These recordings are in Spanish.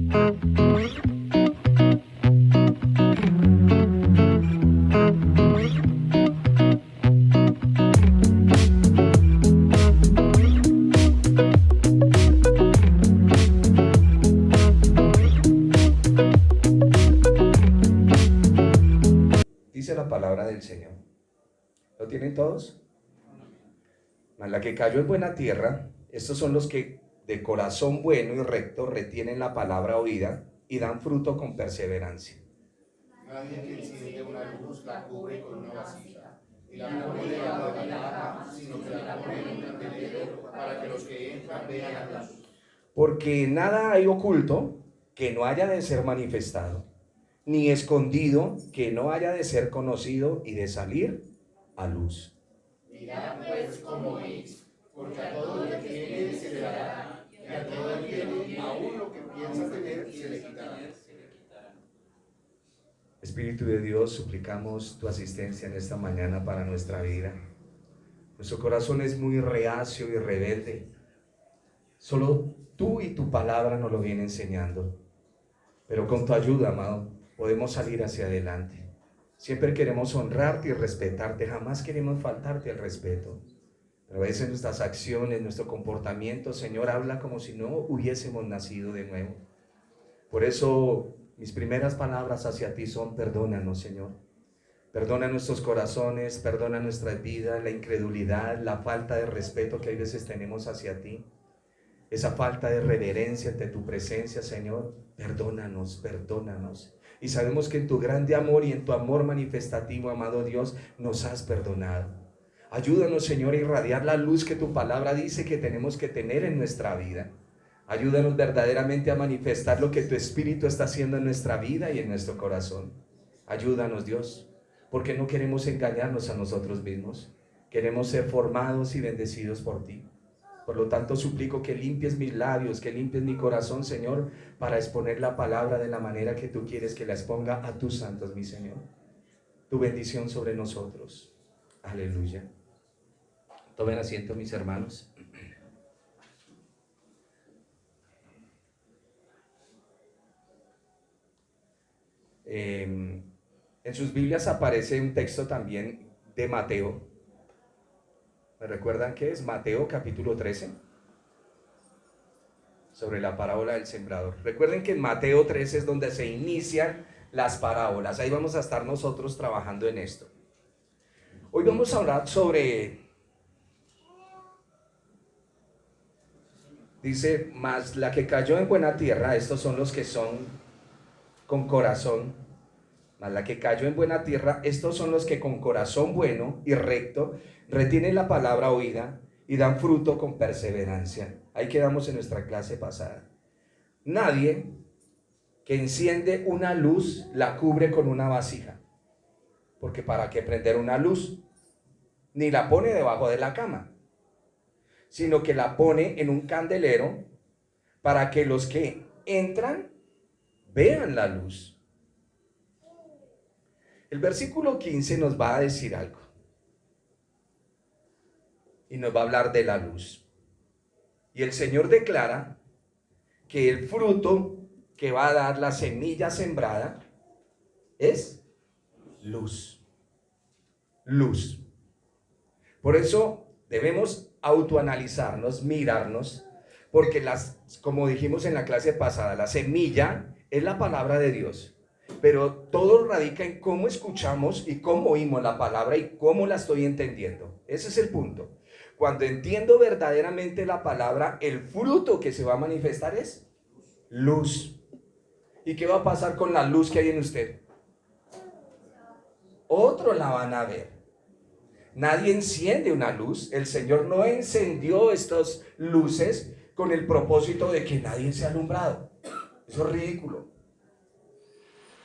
Dice la palabra del Señor. ¿Lo tienen todos? Mas la que cayó en buena tierra, estos son los que de corazón bueno y recto retienen la palabra oída y dan fruto con perseverancia. Nadie que enciende una luz la cubre con una vasija y la pone debajo de la cama, sino que la pone en un candelero para que los que entran vean la luz. Porque nada hay oculto que no haya de ser manifestado, ni escondido que no haya de ser conocido y de salir a luz. Mirad pues cómo es, porque a todo el que tiene se le dará, y a todo el que tiene, aún lo que piensa tener, se le quitará. Espíritu de Dios, suplicamos tu asistencia en esta mañana para nuestra vida. Nuestro corazón es muy reacio y rebelde. Solo tú y tu palabra nos lo viene enseñando. Pero con tu ayuda, amado, podemos salir hacia adelante. Siempre queremos honrarte y respetarte, jamás queremos faltarte el respeto. Pero a veces nuestras acciones, nuestro comportamiento, Señor, habla como si no hubiésemos nacido de nuevo. Por eso mis primeras palabras hacia ti son: perdónanos, Señor. Perdona nuestros corazones, perdona nuestra vida, la incredulidad, la falta de respeto que a veces tenemos hacia ti. Esa falta de reverencia ante tu presencia, Señor, perdónanos, perdónanos. Y sabemos que en tu grande amor y en tu amor manifestativo, amado Dios, nos has perdonado. Ayúdanos, Señor, a irradiar la luz que tu palabra dice que tenemos que tener en nuestra vida. Ayúdanos verdaderamente a manifestar lo que tu Espíritu está haciendo en nuestra vida y en nuestro corazón. Ayúdanos, Dios, porque no queremos engañarnos a nosotros mismos. Queremos ser formados y bendecidos por ti. Por lo tanto, suplico que limpies mis labios, que limpies mi corazón, Señor, para exponer la palabra de la manera que tú quieres que la exponga a tus santos, mi Señor. Tu bendición sobre nosotros. Aleluya. Tomen asiento, mis hermanos. En sus Biblias aparece un texto también de Mateo. ¿Me recuerdan qué es? Mateo capítulo 13, sobre la parábola del sembrador. Recuerden que en Mateo 13 es donde se inician las parábolas. Ahí vamos a estar nosotros trabajando en esto. Hoy vamos a hablar sobre, dice, mas la que cayó en buena tierra, estos son los que son con corazón. Mas la que cayó en buena tierra, estos son los que con corazón bueno y recto retienen la palabra oída y dan fruto con perseverancia. Ahí quedamos en nuestra clase pasada. Nadie que enciende una luz la cubre con una vasija, porque ¿para qué prender una luz? Ni la pone debajo de la cama, sino que la pone en un candelero para que los que entran vean la luz. El versículo 15 nos va a decir algo. Y nos va a hablar de la luz. Y el Señor declara que el fruto que va a dar la semilla sembrada es luz. Luz. Por eso debemos autoanalizarnos, mirarnos, porque como dijimos en la clase pasada, la semilla es la palabra de Dios. Pero todo radica en cómo escuchamos y cómo oímos la palabra y cómo la estoy entendiendo. Ese es el punto. Cuando entiendo verdaderamente la palabra, el fruto que se va a manifestar es luz. ¿Y qué va a pasar con la luz que hay en usted? Otros la van a ver. Nadie enciende una luz. El Señor no encendió estas luces con el propósito de que nadie sea alumbrado. Eso es ridículo.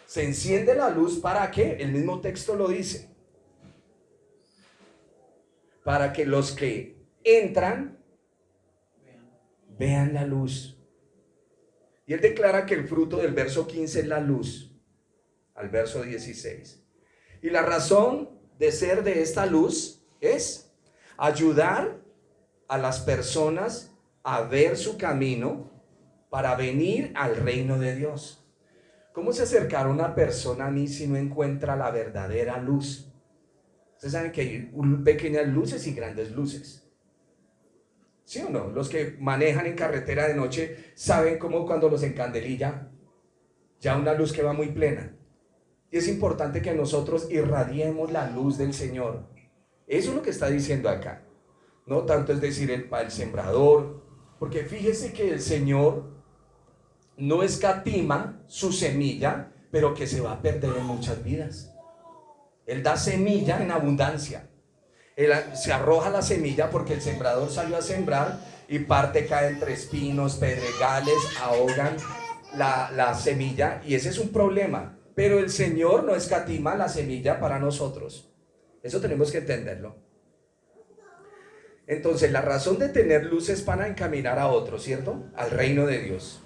Se enciende la luz ¿para qué? El mismo texto lo dice. Para que los que entran vean la luz. Y él declara que el fruto del verso 15 es la luz, al verso 16. Y la razón de ser de esta luz es ayudar a las personas a ver su camino para venir al reino de Dios. ¿Cómo se acercará una persona a mí si no encuentra la verdadera luz? Ustedes saben que hay pequeñas luces y grandes luces. ¿Sí o no? Los que manejan en carretera de noche saben cómo cuando los encandelilla, ya una luz que va muy plena. Y es importante que nosotros irradiemos la luz del Señor. Eso es lo que está diciendo acá. No tanto es decir el sembrador, porque fíjese que el Señor no escatima su semilla, pero que se va a perder en muchas vidas. Él da semilla en abundancia. Él se arroja la semilla porque el sembrador salió a sembrar y parte cae entre espinos, pedregales, ahogan la semilla, y ese es un problema. Pero el Señor no escatima la semilla para nosotros. Eso tenemos que entenderlo. Entonces, la razón de tener luz es para encaminar a otros, ¿cierto? Al reino de Dios.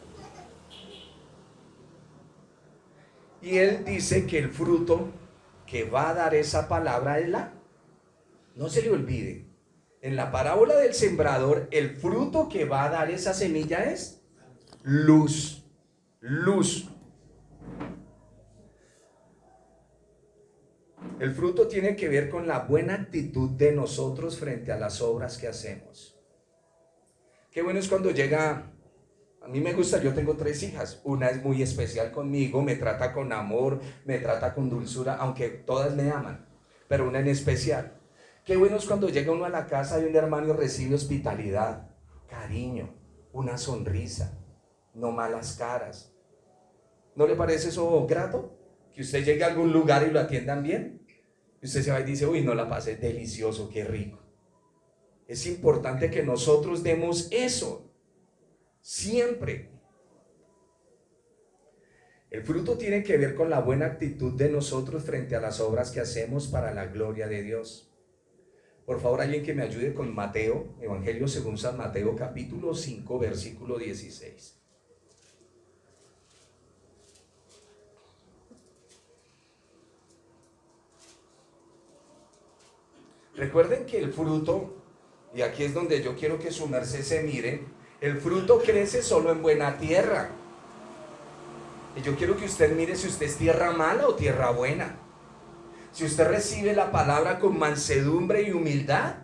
Y Él dice que el fruto que va a dar esa palabra es no se le olvide, en la parábola del sembrador, el fruto que va a dar esa semilla es luz. Luz. El fruto tiene que ver con la buena actitud de nosotros frente a las obras que hacemos. Qué bueno es cuando llega, a mí me gusta, yo tengo 3 hijas, una es muy especial conmigo, me trata con amor, me trata con dulzura, aunque todas me aman, pero una en especial. Qué bueno es cuando llega uno a la casa de un hermano y recibe hospitalidad, cariño, una sonrisa, no malas caras. ¿No le parece eso grato? Que usted llegue a algún lugar y lo atiendan bien. Y usted se va y dice, uy, no, la pasé delicioso, qué rico. Es importante que nosotros demos eso, siempre. El fruto tiene que ver con la buena actitud de nosotros frente a las obras que hacemos para la gloria de Dios. Por favor, alguien que me ayude con Mateo, Evangelio según San Mateo, capítulo 5, versículo 16. Recuerden que el fruto, y aquí es donde yo quiero que su merced se mire, el fruto crece solo en buena tierra. Y yo quiero que usted mire si usted es tierra mala o tierra buena. Si usted recibe la palabra con mansedumbre y humildad,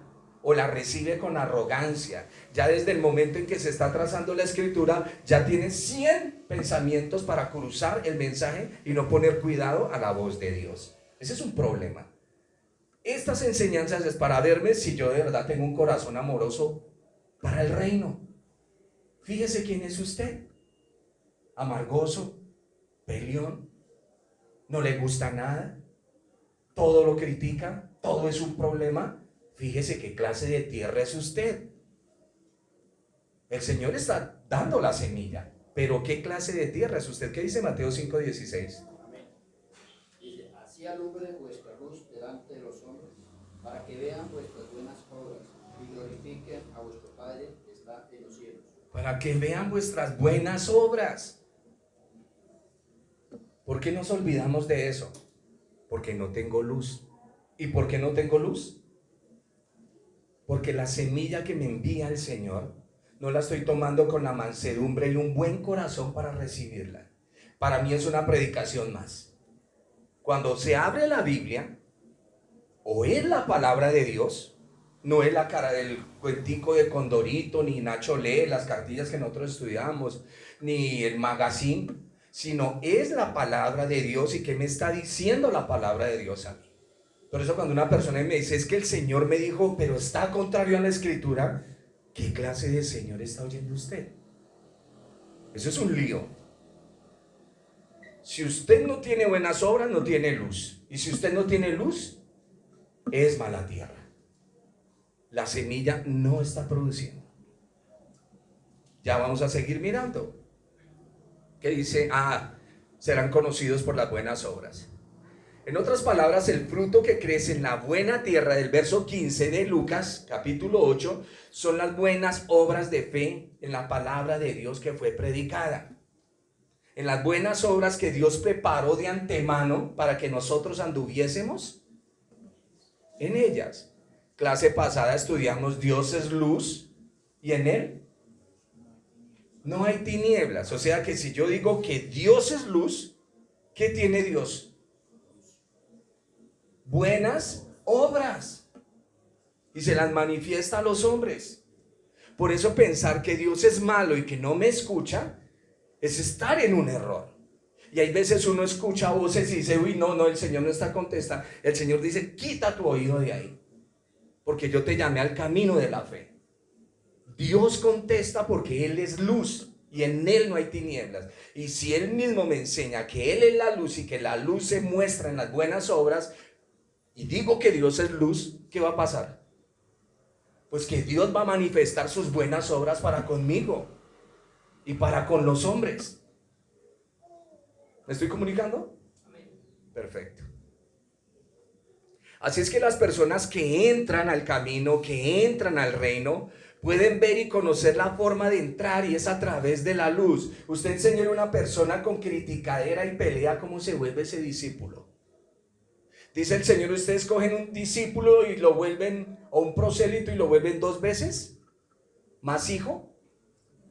o la recibe con arrogancia. Ya desde el momento en que se está trazando la escritura, ya tiene 100 pensamientos para cruzar el mensaje y no poner cuidado a la voz de Dios. Ese es un problema. Estas enseñanzas es para verme si yo de verdad tengo un corazón amoroso para el reino. Fíjese quién es usted. Amargoso, peleón, no le gusta nada, todo lo critica, todo es un problema. Fíjese qué clase de tierra es usted. El Señor está dando la semilla, pero qué clase de tierra es usted. ¿Qué dice Mateo 5:16? Amén. Dice, así alumbre vuestra luz delante de los hombres, para que vean vuestras buenas obras y glorifiquen a vuestro Padre que está en los cielos. Para que vean vuestras buenas obras. ¿Por qué nos olvidamos de eso? Porque no tengo luz. ¿Y por qué no tengo luz? Porque la semilla que me envía el Señor no la estoy tomando con la mansedumbre y un buen corazón para recibirla. Para mí es una predicación más. Cuando se abre la Biblia, o es la palabra de Dios, no es la cara del cuentico de Condorito, ni Nacho lee, las cartillas que nosotros estudiamos, ni el magazine, sino es la palabra de Dios. ¿Y qué me está diciendo la palabra de Dios a mí? Por eso cuando una persona me dice, es que el Señor me dijo, pero está contrario a la Escritura, ¿qué clase de Señor está oyendo usted? Eso es un lío. Si usted no tiene buenas obras, no tiene luz. Y si usted no tiene luz, es mala tierra. La semilla no está produciendo. Ya vamos a seguir mirando. ¿Qué dice? Serán conocidos por las buenas obras. En otras palabras, el fruto que crece en la buena tierra del verso 15 de Lucas, capítulo 8, son las buenas obras de fe en la palabra de Dios que fue predicada. En las buenas obras que Dios preparó de antemano para que nosotros anduviésemos en ellas. Clase pasada estudiamos Dios es luz y en Él no hay tinieblas. O sea que si yo digo que Dios es luz, ¿qué tiene Dios? Buenas obras. Y se las manifiesta a los hombres. Por eso pensar que Dios es malo y que no me escucha es estar en un error. Y hay veces uno escucha voces y dice, uy, no, el Señor no está contestando. El Señor dice, quita tu oído de ahí, porque yo te llamé al camino de la fe. Dios contesta porque Él es luz y en Él no hay tinieblas. Y si Él mismo me enseña que Él es la luz y que la luz se muestra en las buenas obras, y digo que Dios es luz, ¿qué va a pasar? Pues que Dios va a manifestar sus buenas obras para conmigo y para con los hombres. ¿Me estoy comunicando? Perfecto. Así es que las personas que entran al camino, que entran al reino, pueden ver y conocer la forma de entrar, y es a través de la luz. Usted enseñó a una persona con criticadera y pelea cómo se vuelve ese discípulo. Dice el Señor, ustedes cogen un discípulo y lo vuelven, o un prosélito, y lo vuelven 2 veces más hijo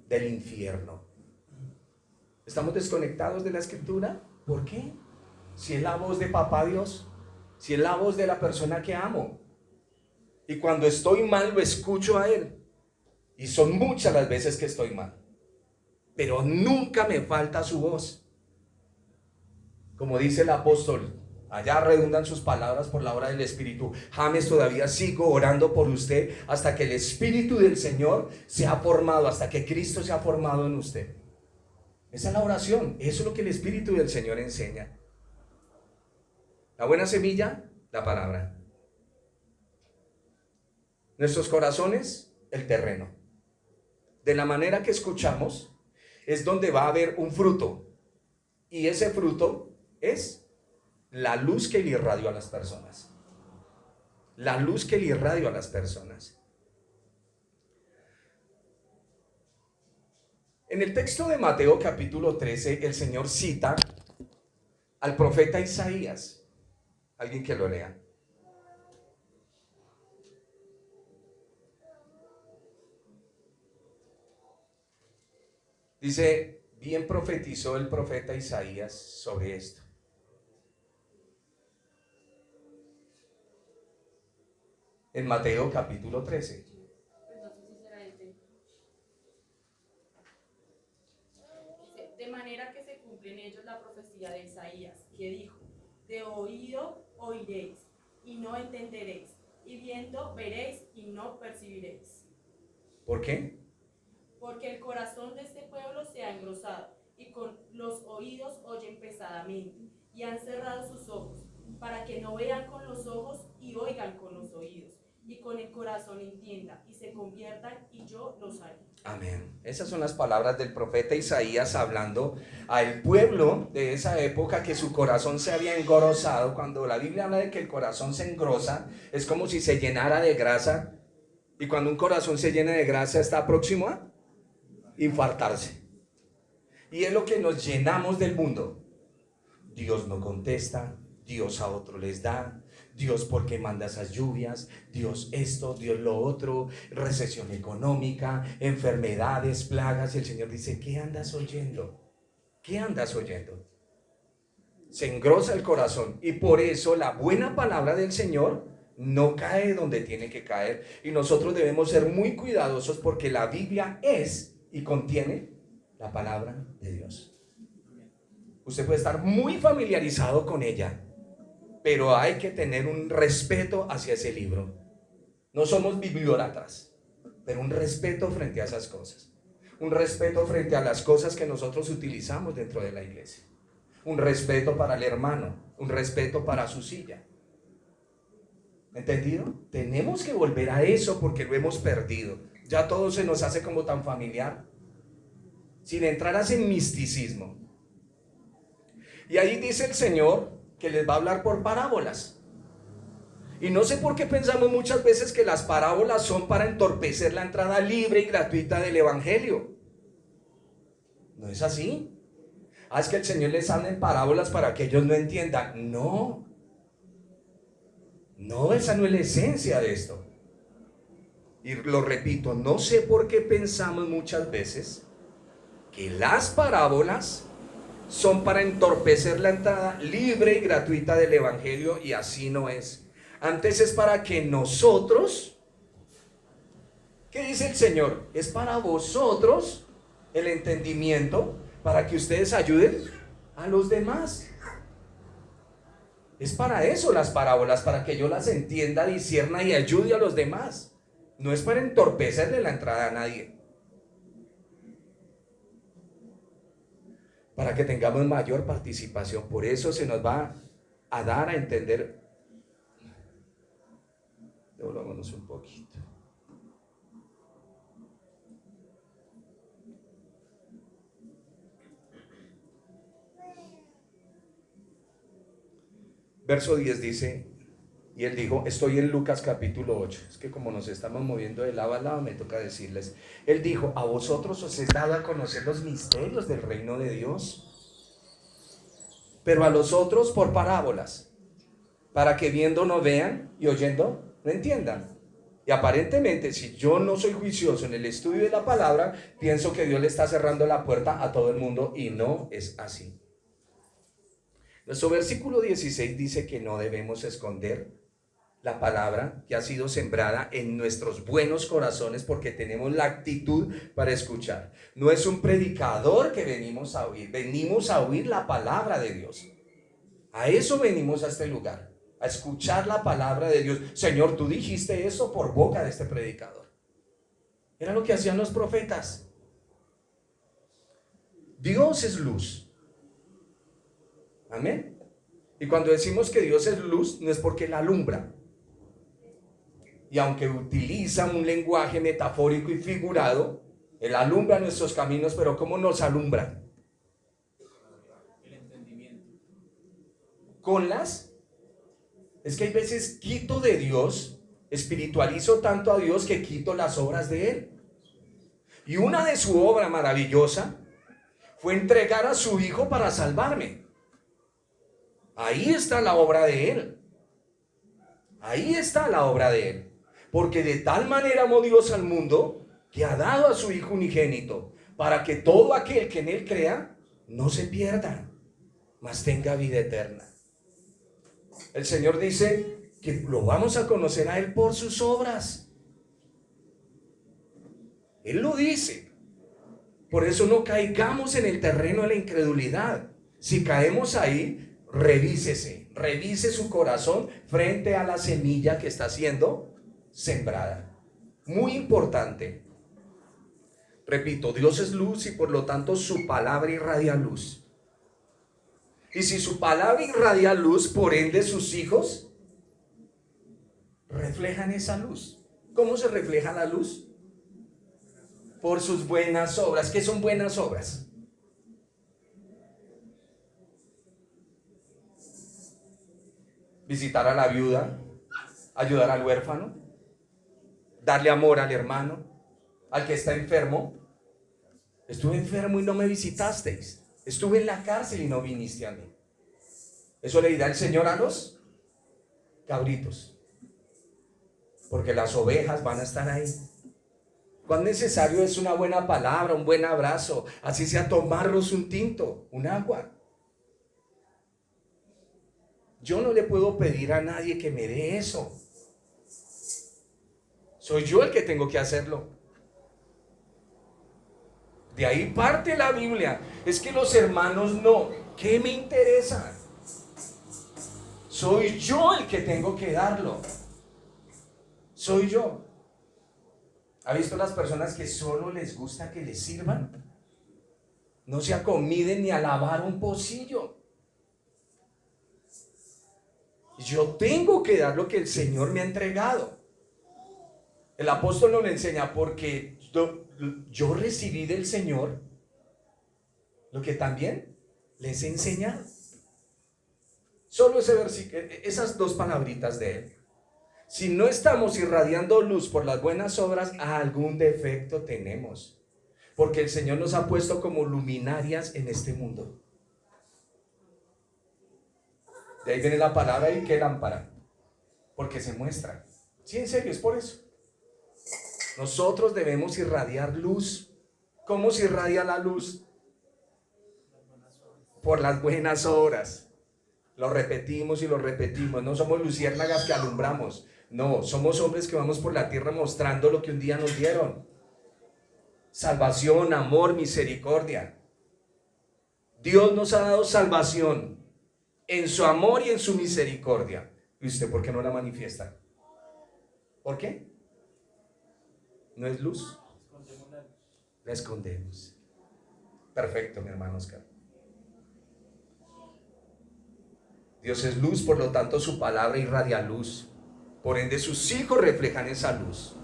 del infierno. ¿Estamos desconectados de la Escritura? ¿Por qué? Si es la voz de Papá Dios, si es la voz de la persona que amo, y cuando estoy mal lo escucho a Él, y son muchas las veces que estoy mal, pero nunca me falta su voz. Como dice el apóstol, allá redundan sus palabras por la obra del Espíritu. James, todavía sigo orando por usted hasta que el Espíritu del Señor se ha formado, hasta que Cristo se ha formado en usted. Esa es la oración, eso es lo que el Espíritu del Señor enseña. La buena semilla, la palabra. Nuestros corazones, el terreno. De la manera que escuchamos, es donde va a haber un fruto. Y ese fruto es la luz que le irradio a las personas. La luz que le irradio a las personas. En el texto de Mateo capítulo 13, el Señor cita al profeta Isaías. Alguien que lo lea. Dice, bien profetizó el profeta Isaías sobre esto. En Mateo capítulo 13. De manera que se cumple en ellos la profecía de Isaías, que dijo, de oído oiréis, y no entenderéis, y viendo veréis, y no percibiréis. ¿Por qué? Porque el corazón de este pueblo se ha engrosado, y con los oídos oyen pesadamente, y han cerrado sus ojos, para que no vean con los ojos y oigan con los oídos, y con el corazón entiendan, y se conviertan, y yo los haré. Amén. Esas son las palabras del profeta Isaías hablando al pueblo de esa época, que su corazón se había engrosado. Cuando la Biblia habla de que el corazón se engrosa, es como si se llenara de grasa, y cuando un corazón se llena de grasa está próximo a infartarse. Y es lo que nos llenamos del mundo. Dios no contesta, Dios a otro les da, Dios por qué manda esas lluvias, Dios esto, Dios lo otro, recesión económica, enfermedades, plagas. Y el Señor dice, ¿qué andas oyendo? ¿Qué andas oyendo? Se engrosa el corazón, y por eso la buena palabra del Señor no cae donde tiene que caer. Y nosotros debemos ser muy cuidadosos, porque la Biblia es y contiene la palabra de Dios. Usted puede estar muy familiarizado con ella, pero hay que tener un respeto hacia ese libro. No somos bibliólatras, pero un respeto frente a esas cosas. Un respeto frente a las cosas que nosotros utilizamos dentro de la iglesia. Un respeto para el hermano, un respeto para su silla. ¿Entendido? Tenemos que volver a eso, porque lo hemos perdido. Ya todo se nos hace como tan familiar, sin entrar a ese misticismo. Y ahí dice el Señor que les va a hablar por parábolas. Y no sé por qué pensamos muchas veces que las parábolas son para entorpecer la entrada libre y gratuita del Evangelio. No es así. Es que el Señor les habla en parábolas para que ellos no entiendan. No, esa no es la esencia de esto. Y lo repito, no sé por qué pensamos muchas veces que las parábolas son para entorpecer la entrada libre y gratuita del Evangelio, y así no es. Antes es para que nosotros, ¿qué dice el Señor? Es para vosotros el entendimiento, para que ustedes ayuden a los demás. Es para eso las parábolas, para que yo las entienda, discierna y ayude a los demás. No es para entorpecerle la entrada a nadie. Para que tengamos mayor participación. Por eso se nos va a dar a entender. Devolvámonos un poquito. Verso 10 dice, y él dijo, estoy en Lucas capítulo 8, es que como nos estamos moviendo de lado a lado, me toca decirles, él dijo, a vosotros os es dado a conocer los misterios del reino de Dios, pero a los otros por parábolas, para que viendo no vean y oyendo no entiendan. Y aparentemente, si yo no soy juicioso en el estudio de la palabra, pienso que Dios le está cerrando la puerta a todo el mundo, y no es así. Nuestro versículo 16 dice que no debemos esconder la palabra que ha sido sembrada en nuestros buenos corazones, porque tenemos la actitud para escuchar. No es un predicador que venimos a oír la palabra de Dios. A eso venimos a este lugar, a escuchar la palabra de Dios. Señor, tú dijiste eso por boca de este predicador. Era lo que hacían los profetas. Dios es luz. Amén. Y cuando decimos que Dios es luz, no es porque Él alumbra. Y aunque utiliza un lenguaje metafórico y figurado, Él alumbra nuestros caminos, pero ¿cómo nos alumbra? El entendimiento. Es que hay veces quito de Dios, espiritualizo tanto a Dios que quito las obras de Él. Y una de su obra maravillosa fue entregar a su Hijo para salvarme. Ahí está la obra de Él. Ahí está la obra de Él. Porque de tal manera amó Dios al mundo que ha dado a su Hijo unigénito, para que todo aquel que en Él crea no se pierda, mas tenga vida eterna. El Señor dice que lo vamos a conocer a Él por sus obras. Él lo dice. Por eso no caigamos en el terreno de la incredulidad. Si caemos ahí, revise su corazón frente a la semilla que está siendo sembrada. Muy importante. Repito, Dios es luz y por lo tanto su palabra irradia luz. Y si su palabra irradia luz, por ende sus hijos reflejan esa luz. ¿Cómo se refleja la luz? Por sus buenas obras. ¿Qué son buenas obras? Visitar a la viuda, ayudar al huérfano, darle amor al hermano, al que está enfermo. Estuve enfermo y no me visitasteis. Estuve en la cárcel y no viniste a mí. Eso le dirá el Señor a los cabritos, porque las ovejas van a estar ahí. Cuán necesario es una buena palabra, un buen abrazo, así sea tomarlos un tinto, un agua. Yo no le puedo pedir a nadie que me dé eso. Soy yo el que tengo que hacerlo. De ahí parte la Biblia. Es que los hermanos no. ¿Qué me interesa? Soy yo el que tengo que darlo. Soy yo. ¿Ha visto las personas que solo les gusta que les sirvan? No se acomiden ni a lavar un pocillo. Yo tengo que dar lo que el Señor me ha entregado. El apóstol nos lo enseña, porque yo recibí del Señor lo que también les he enseñado. Solo ese versículo, esas dos palabritas de él. Si no estamos irradiando luz por las buenas obras, algún defecto tenemos. Porque el Señor nos ha puesto como luminarias en este mundo. De ahí viene la palabra, ¿y qué lámpara? Porque se muestra. Sí, en serio, es por eso. Nosotros debemos irradiar luz. ¿Cómo se irradia la luz? Por las buenas obras. Lo repetimos y lo repetimos. No somos luciérnagas que alumbramos. No, somos hombres que vamos por la tierra mostrando lo que un día nos dieron. Salvación, amor, misericordia. Dios nos ha dado salvación en su amor y en su misericordia. ¿Y usted por qué no la manifiesta? ¿Por qué? ¿No es luz? La escondemos. Perfecto, mi hermano Oscar. Dios es luz, por lo tanto su palabra irradia luz. Por ende sus hijos reflejan esa luz.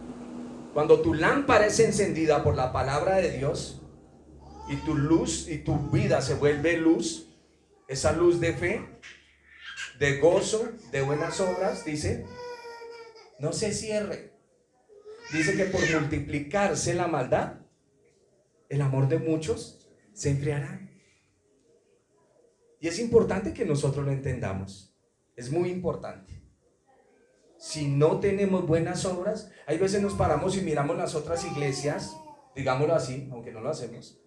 Cuando tu lámpara es encendida por la palabra de Dios y tu luz y tu vida se vuelve luz, esa luz de fe, de gozo, de buenas obras, dice, no se cierre. Dice que por multiplicarse la maldad, el amor de muchos se enfriará. Y es importante que nosotros lo entendamos. Es muy importante. Si no tenemos buenas obras, hay veces nos paramos y miramos las otras iglesias, digámoslo así, aunque no lo hacemos,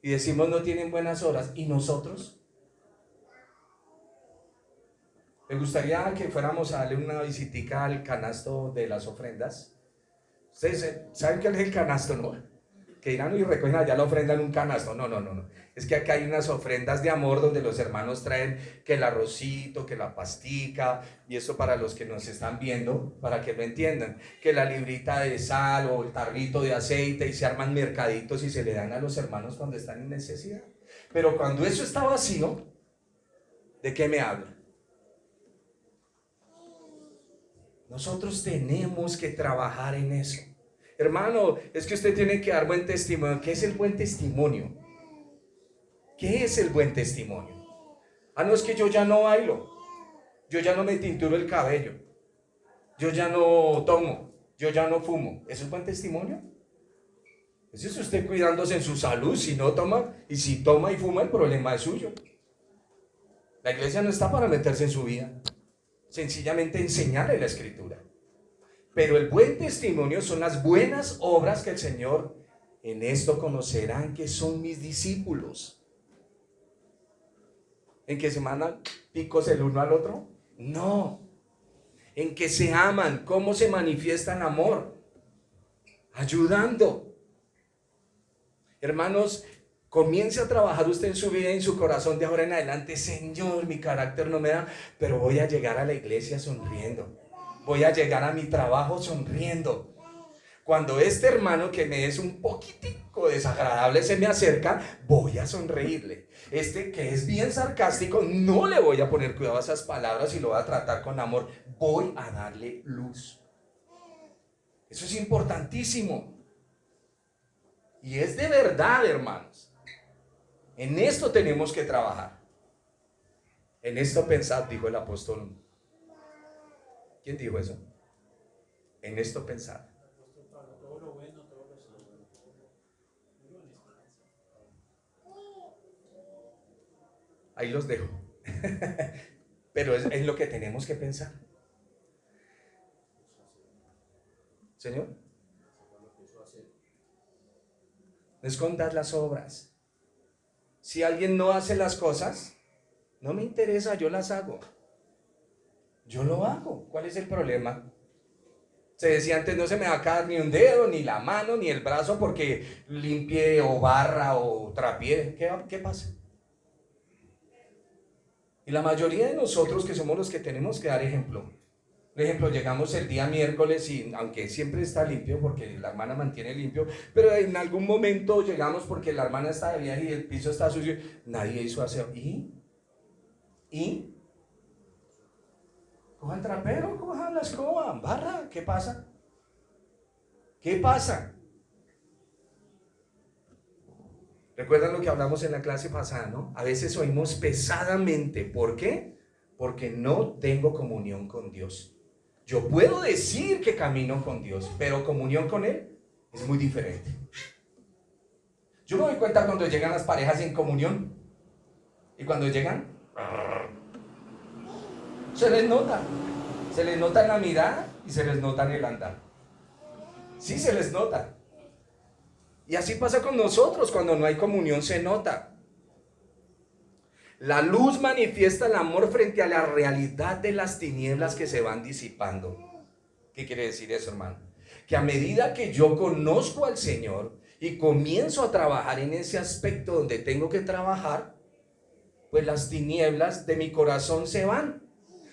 y decimos no tienen buenas obras. ¿Y nosotros? Me gustaría que fuéramos a darle una visitica al canasto de las ofrendas. Ustedes saben qué es el canasto, ¿no? Que irán y recogen allá la ofrenda en un canasto. No. Es que acá hay unas ofrendas de amor donde los hermanos traen que el arrocito, que la pastica, y eso para los que nos están viendo, para que lo entiendan, que la librita de sal o el tarrito de aceite, y se arman mercaditos y se le dan a los hermanos cuando están en necesidad. Pero cuando eso está vacío, ¿de qué me habla? Nosotros tenemos que trabajar en eso. Hermano, es que usted tiene que dar buen testimonio. ¿Qué es el buen testimonio? ¿Qué es el buen testimonio? Ah, no, es que yo ya no bailo, yo ya no me tinturo el cabello, yo ya no tomo, yo ya no fumo. ¿Eso es buen testimonio? Eso es usted cuidándose en su salud. Si no toma, y si toma y fuma, el problema es suyo. La iglesia no está para meterse en su vida, sencillamente enseñarle la escritura. Pero el buen testimonio son las buenas obras que el Señor, en esto conocerán que son mis discípulos. ¿En que se mandan picos el uno al otro? No. En que se aman. ¿Cómo se manifiesta el amor? Ayudando. Hermanos, comience a trabajar usted en su vida y en su corazón de ahora en adelante. Señor, mi carácter no me da, pero voy a llegar a la iglesia sonriendo. Voy a llegar a mi trabajo sonriendo. Cuando este hermano que me es un poquitico desagradable se me acerca, voy a sonreírle. Este que es bien sarcástico, no le voy a poner cuidado a esas palabras y lo voy a tratar con amor. Voy a darle luz. Eso es importantísimo. Y es de verdad, hermanos. En esto tenemos que trabajar. En esto pensad, dijo el apóstol. ¿Quién dijo eso? En esto pensad. Ahí los dejo. Pero es lo que tenemos que pensar. Señor, no escondas las obras. Si alguien no hace las cosas, no me interesa, yo las hago. Yo lo hago. ¿Cuál es el problema? Se decía antes, no se me va a caer ni un dedo, ni la mano, ni el brazo porque limpie o barra o trapie. ¿Qué pasa? Y la mayoría de nosotros que somos los que tenemos que dar ejemplo. Por ejemplo, llegamos el día miércoles y aunque siempre está limpio porque la hermana mantiene limpio, pero en algún momento llegamos porque la hermana está de viaje y el piso está sucio, nadie hizo aseo. ¿Y? Coja el trapero, coja la escoba, barra, ¿qué pasa? ¿Qué pasa? ¿Recuerdan lo que hablamos en la clase pasada, no? A veces oímos pesadamente. ¿Por qué? Porque no tengo comunión con Dios. Yo puedo decir que camino con Dios, pero comunión con Él es muy diferente. Yo me doy cuenta cuando llegan las parejas en comunión y cuando llegan, se les nota en la mirada y se les nota en el andar. Sí, se les nota. Y así pasa con nosotros, cuando no hay comunión se nota. La luz manifiesta el amor frente a la realidad de las tinieblas que se van disipando. ¿Qué quiere decir eso, hermano? Que a medida que yo conozco al Señor y comienzo a trabajar en ese aspecto donde tengo que trabajar, pues las tinieblas de mi corazón se van.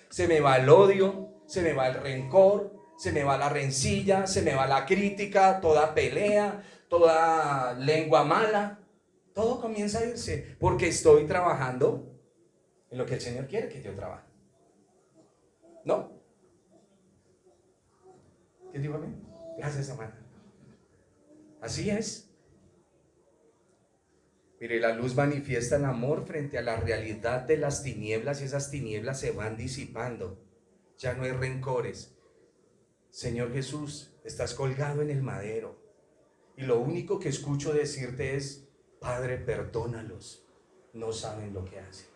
Se me va el odio, se me va el rencor, se me va la rencilla, se me va la crítica, toda pelea, toda lengua mala. Todo comienza a irse porque estoy trabajando en lo que el Señor quiere que yo trabaje. ¿No? ¿Qué digo a mí? Gracias, hermana. Así es. Mire, la luz manifiesta el amor frente a la realidad de las tinieblas y esas tinieblas se van disipando. Ya no hay rencores. Señor Jesús, estás colgado en el madero y lo único que escucho decirte es: Padre, perdónalos, no saben lo que hacen.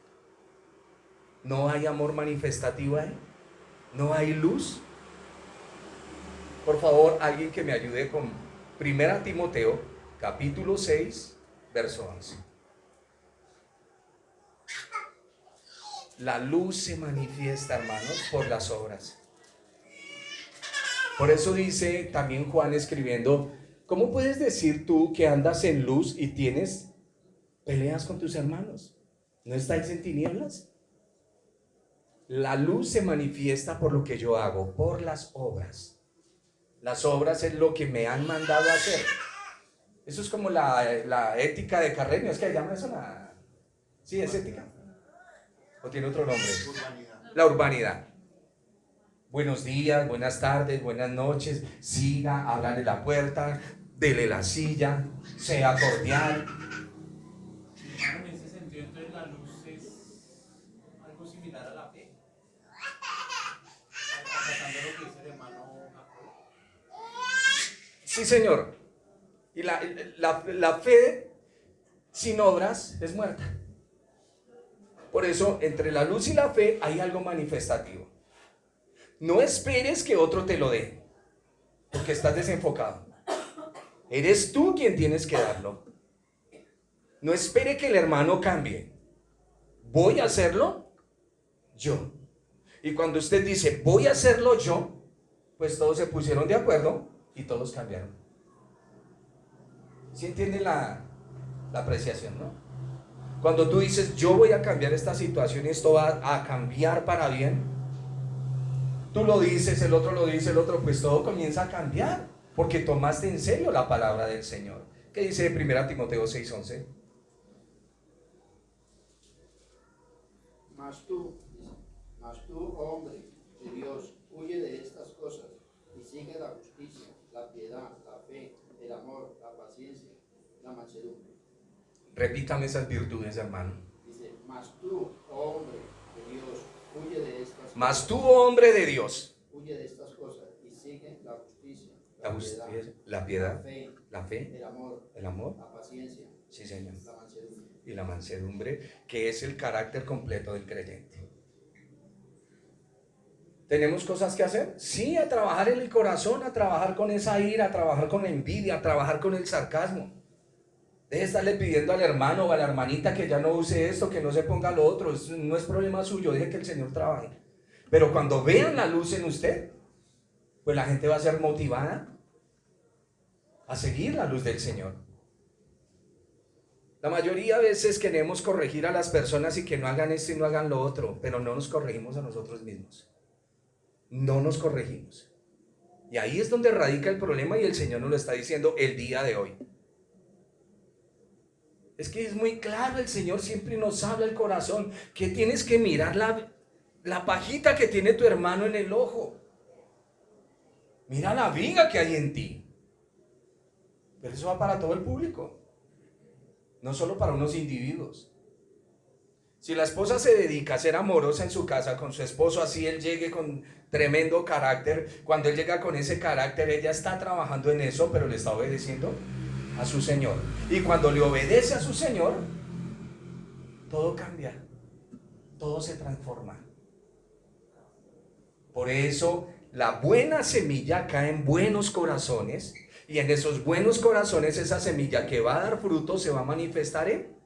No hay amor manifestativo ahí, no hay luz. Por favor, alguien que me ayude con 1 Timoteo, capítulo 6, verso 11. La luz se manifiesta, hermanos, por las obras. Por eso dice también Juan escribiendo: ¿cómo puedes decir tú que andas en luz y tienes peleas con tus hermanos? ¿No estáis en tinieblas? La luz se manifiesta por lo que yo hago, por las obras. Las obras es lo que me han mandado a hacer. Eso es como la ética de Carreño. ¿Es que llaman eso la...? ¿Sí, es ética? ¿O tiene otro nombre? Urbanidad. La urbanidad. Buenos días, buenas tardes, buenas noches. Siga, háblale la puerta, dele la silla, sea cordial. En ese sentido, entonces la luz es algo similar a la fe. Tratando lo que dice el hermano Jacob. Sí, Señor. Y la fe sin obras es muerta. Por eso, entre la luz y la fe hay algo manifestativo. No esperes que otro te lo dé, porque estás desenfocado. Eres tú quien tienes que darlo. No espere que el hermano cambie. Voy a hacerlo yo. Y cuando usted dice, voy a hacerlo yo, pues todos se pusieron de acuerdo y todos cambiaron. ¿Sí entiende la apreciación, no? Cuando tú dices, yo voy a cambiar esta situación y esto va a cambiar para bien, tú lo dices, el otro lo dice, el otro, pues todo comienza a cambiar, porque tomaste en serio la palabra del Señor. ¿Qué dice 1 Timoteo 6:11? Mas tú, hombre de Dios, huye de estas cosas y sigue la justicia, la piedad, la fe, el amor, la paciencia, la mansedumbre. Repítame esas virtudes, hermano. Dice, mas tú, hombre de Dios, huye de estas cosas. Mas tú, hombre de Dios, Huye de estas cosas y sigue la justicia, la piedad, la fe, el amor, la la paciencia, sí, Señor, la mansedumbre. y la mansedumbre, que es el carácter completo del creyente. ¿Tenemos cosas que hacer? Sí, a trabajar en el corazón, a trabajar con esa ira, a trabajar con la envidia, a trabajar con el sarcasmo. Deje de estarle pidiendo al hermano o a la hermanita que ya no use esto, que no se ponga lo otro. Eso no es problema suyo, deje que el Señor trabaje. Pero cuando vean la luz en usted, pues la gente va a ser motivada a seguir la luz del Señor. La mayoría de veces queremos corregir a las personas y que no hagan esto y no hagan lo otro, pero no nos corregimos a nosotros mismos. No nos corregimos. Y ahí es donde radica el problema y el Señor nos lo está diciendo el día de hoy. Es que es muy claro, el Señor siempre nos habla el corazón, que tienes que mirar la pajita que tiene tu hermano en el ojo. Mira la viga que hay en ti. Pero eso va para todo el público, no solo para unos individuos. Si la esposa se dedica a ser amorosa en su casa con su esposo, así él llegue con tremendo carácter, cuando él llega con ese carácter, ella está trabajando en eso, pero le está obedeciendo a su Señor. Y cuando le obedece a su Señor, todo cambia, todo se transforma. Por eso la buena semilla cae en buenos corazones, y en esos buenos corazones esa semilla que va a dar fruto se va a manifestar en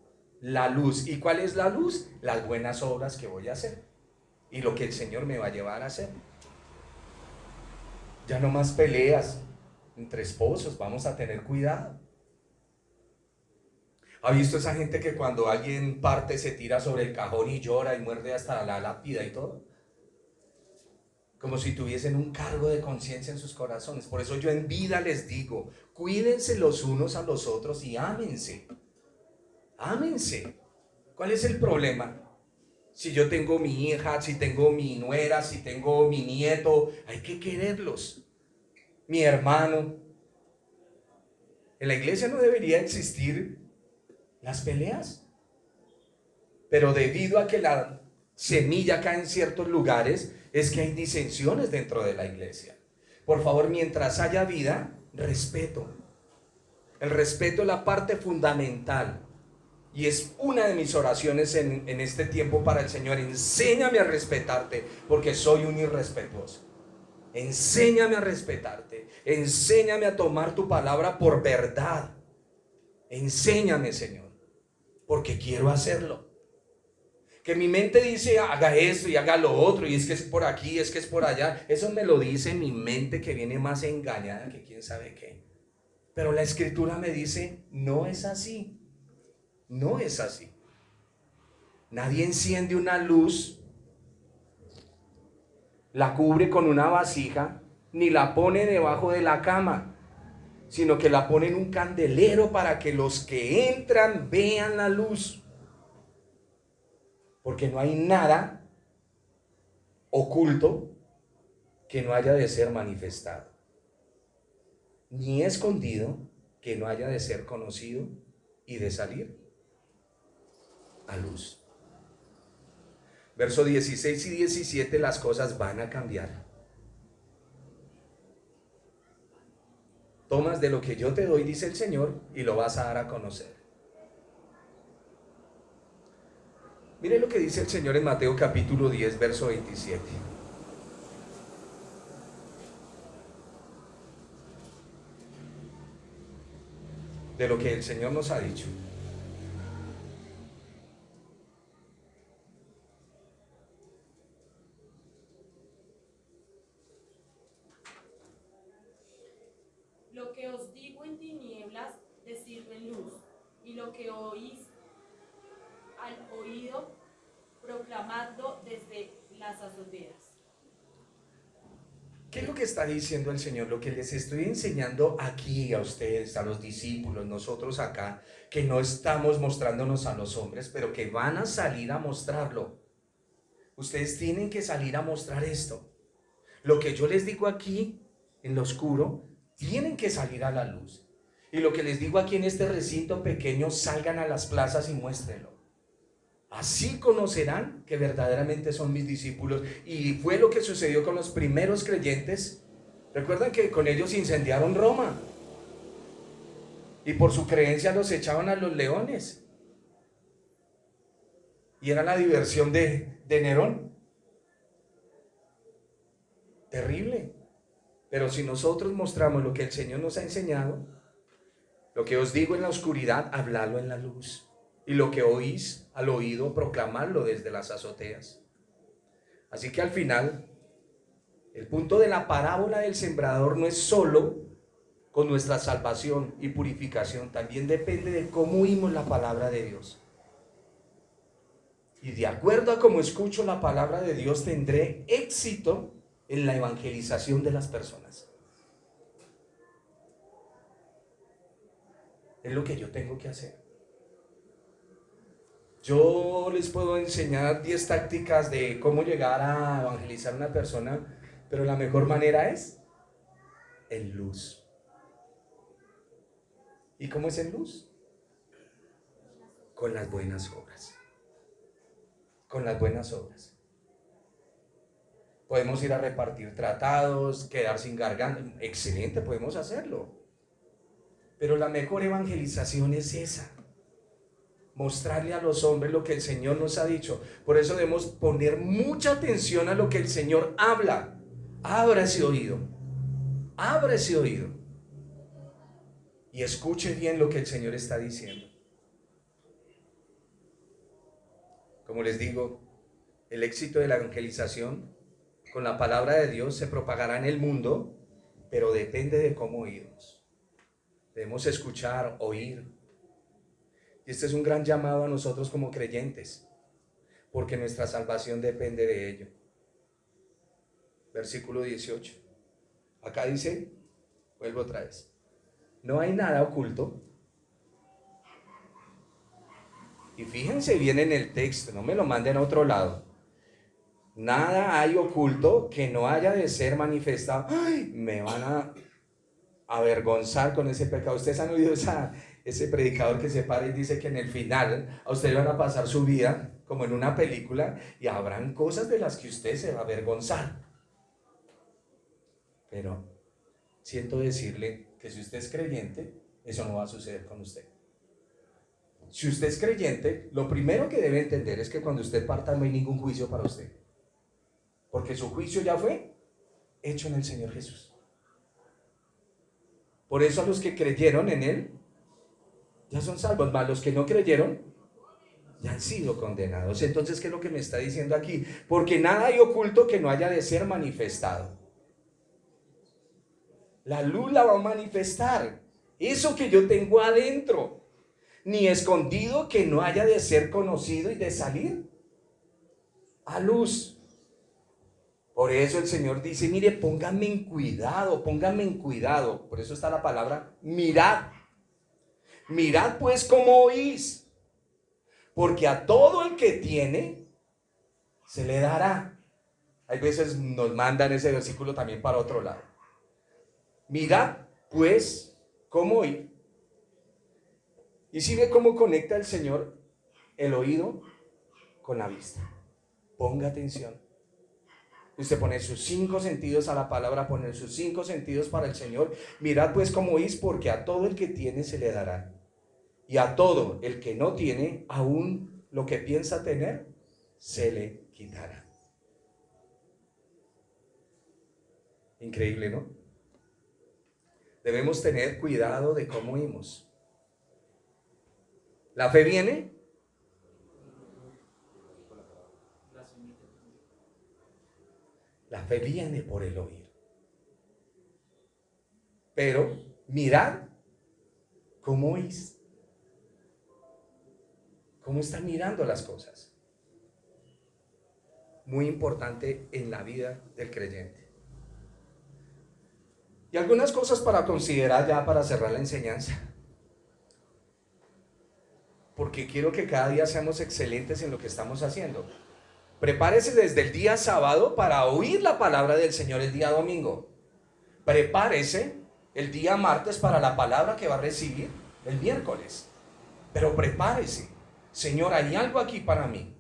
la luz. ¿Y cuál es la luz? Las buenas obras que voy a hacer y lo que el Señor me va a llevar a hacer. Ya no más peleas entre esposos, vamos a tener cuidado. ¿Ha visto esa gente que cuando alguien parte se tira sobre el cajón y llora y muerde hasta la lápida y todo? Como si tuviesen un cargo de conciencia en sus corazones. Por eso yo en vida les digo, cuídense los unos a los otros y ámense. Ámense. ¿Cuál es el problema? Si yo tengo mi hija, si tengo mi nuera, si tengo mi nieto, hay que quererlos. Mi hermano. En la iglesia no debería existir las peleas. Pero debido a que la semilla cae en ciertos lugares, es que hay disensiones dentro de la iglesia. Por favor, mientras haya vida, respeto. El respeto es la parte fundamental. Y es una de mis oraciones en este tiempo para el Señor. Enséñame a respetarte, porque soy un irrespetuoso. Enséñame a respetarte. Enséñame a tomar tu palabra por verdad. Enséñame, Señor, porque quiero hacerlo. Que mi mente dice, haga esto y haga lo otro, y es que es por aquí, es que es por allá. Eso me lo dice mi mente, que viene más engañada que quién sabe qué. Pero la Escritura me dice, no es así. No es así. Nadie enciende una luz, la cubre con una vasija, ni la pone debajo de la cama, sino que la pone en un candelero para que los que entran vean la luz. Porque no hay nada oculto que no haya de ser manifestado, ni escondido que no haya de ser conocido y de salir a luz. Verso 16 y 17, las cosas van a cambiar. Tomas de lo que yo te doy, dice el Señor, y lo vas a dar a conocer. Mire lo que dice el Señor en Mateo capítulo 10, verso 27. De lo que el Señor nos ha dicho. Lo que os digo en tinieblas, decidlo en luz, y lo que oís al oído, proclamadlo desde las azoteas. ¿Qué es lo que está diciendo el Señor? Lo que les estoy enseñando aquí a ustedes, a los discípulos, nosotros acá, que no estamos mostrándonos a los hombres, pero que van a salir a mostrarlo. Ustedes tienen que salir a mostrar esto. Lo que yo les digo aquí, en lo oscuro, tienen que salir a la luz. Y lo que les digo aquí en este recinto pequeño, salgan a las plazas y muéstrenlo. Así conocerán que verdaderamente son mis discípulos. Y fue lo que sucedió con los primeros creyentes. Recuerdan que con ellos incendiaron Roma. Y por su creencia los echaban a los leones. Y era la diversión de Nerón. Terrible. Pero si nosotros mostramos lo que el Señor nos ha enseñado, lo que os digo en la oscuridad, habladlo en la luz. Y lo que oís al oído, proclamarlo desde las azoteas. Así que al final, el punto de la parábola del sembrador no es solo con nuestra salvación y purificación, también depende de cómo oímos la palabra de Dios. Y de acuerdo a cómo escucho la palabra de Dios, tendré éxito en la evangelización de las personas. Es lo que yo tengo que hacer. Yo les puedo enseñar 10 tácticas de cómo llegar a evangelizar a una persona, pero la mejor manera es en luz. ¿Y cómo es en luz? Con las buenas obras. Con las buenas obras. Podemos ir a repartir tratados, quedar sin garganta. Excelente, podemos hacerlo. Pero la mejor evangelización es esa. Mostrarle a los hombres lo que el Señor nos ha dicho. Por eso debemos poner mucha atención a lo que el Señor habla Abra ese oído. Abra ese oído. Y escuche bien lo que el Señor está diciendo. Como les digo, el éxito de la evangelización con la palabra de Dios se propagará en el mundo, pero depende de cómo oímos. Debemos escuchar, oír. Y este es un gran llamado a nosotros como creyentes, porque nuestra salvación depende de ello. Versículo 18. Acá dice, vuelvo otra vez, no hay nada oculto. Y fíjense bien en el texto, no me lo manden a otro lado. Nada hay oculto que no haya de ser manifestado. ¡Ay! Me van a avergonzar con ese pecado. Ustedes han oído ese predicador que se para y dice que en el final a ustedes van a pasar su vida como en una película y habrán cosas de las que usted se va a avergonzar. Pero siento decirle que si usted es creyente, eso no va a suceder con usted. Si usted es creyente, lo primero que debe entender es que cuando usted parta no hay ningún juicio para usted, porque su juicio ya fue hecho en el Señor Jesús. Por eso a los que creyeron en Él ya son salvos, mas los que no creyeron ya han sido condenados. Entonces, ¿qué es lo que me está diciendo aquí? Porque nada hay oculto que no haya de ser manifestado. La luz la va a manifestar. Eso que yo tengo adentro. Ni escondido que no haya de ser conocido y de salir a luz. Por eso el Señor dice, mire, pónganme en cuidado, pónganme en cuidado. Por eso está la palabra, mirad. Mirad pues cómo oís. Porque a todo el que tiene, se le dará. Hay veces nos mandan ese versículo también para otro lado. Mirad pues cómo oís. Y si ve cómo conecta el Señor el oído con la vista. Ponga atención. Usted pone sus 5 sentidos a la palabra, pone sus 5 sentidos para el Señor. Mirad pues cómo oís, porque a todo el que tiene se le dará. Y a todo el que no tiene, aún lo que piensa tener, se le quitará. Increíble, ¿no? Debemos tener cuidado de cómo oímos. La fe viene. La fe viene por el oír. Pero mirad cómo oís. ¿Cómo están mirando las cosas? Muy importante en la vida del creyente. Y algunas cosas para considerar ya para cerrar la enseñanza. Porque quiero que cada día seamos excelentes en lo que estamos haciendo. Prepárese desde el día sábado para oír la palabra del Señor el día domingo. Prepárese el día martes para la palabra que va a recibir el miércoles. Pero prepárese. Señor, hay algo aquí para mí.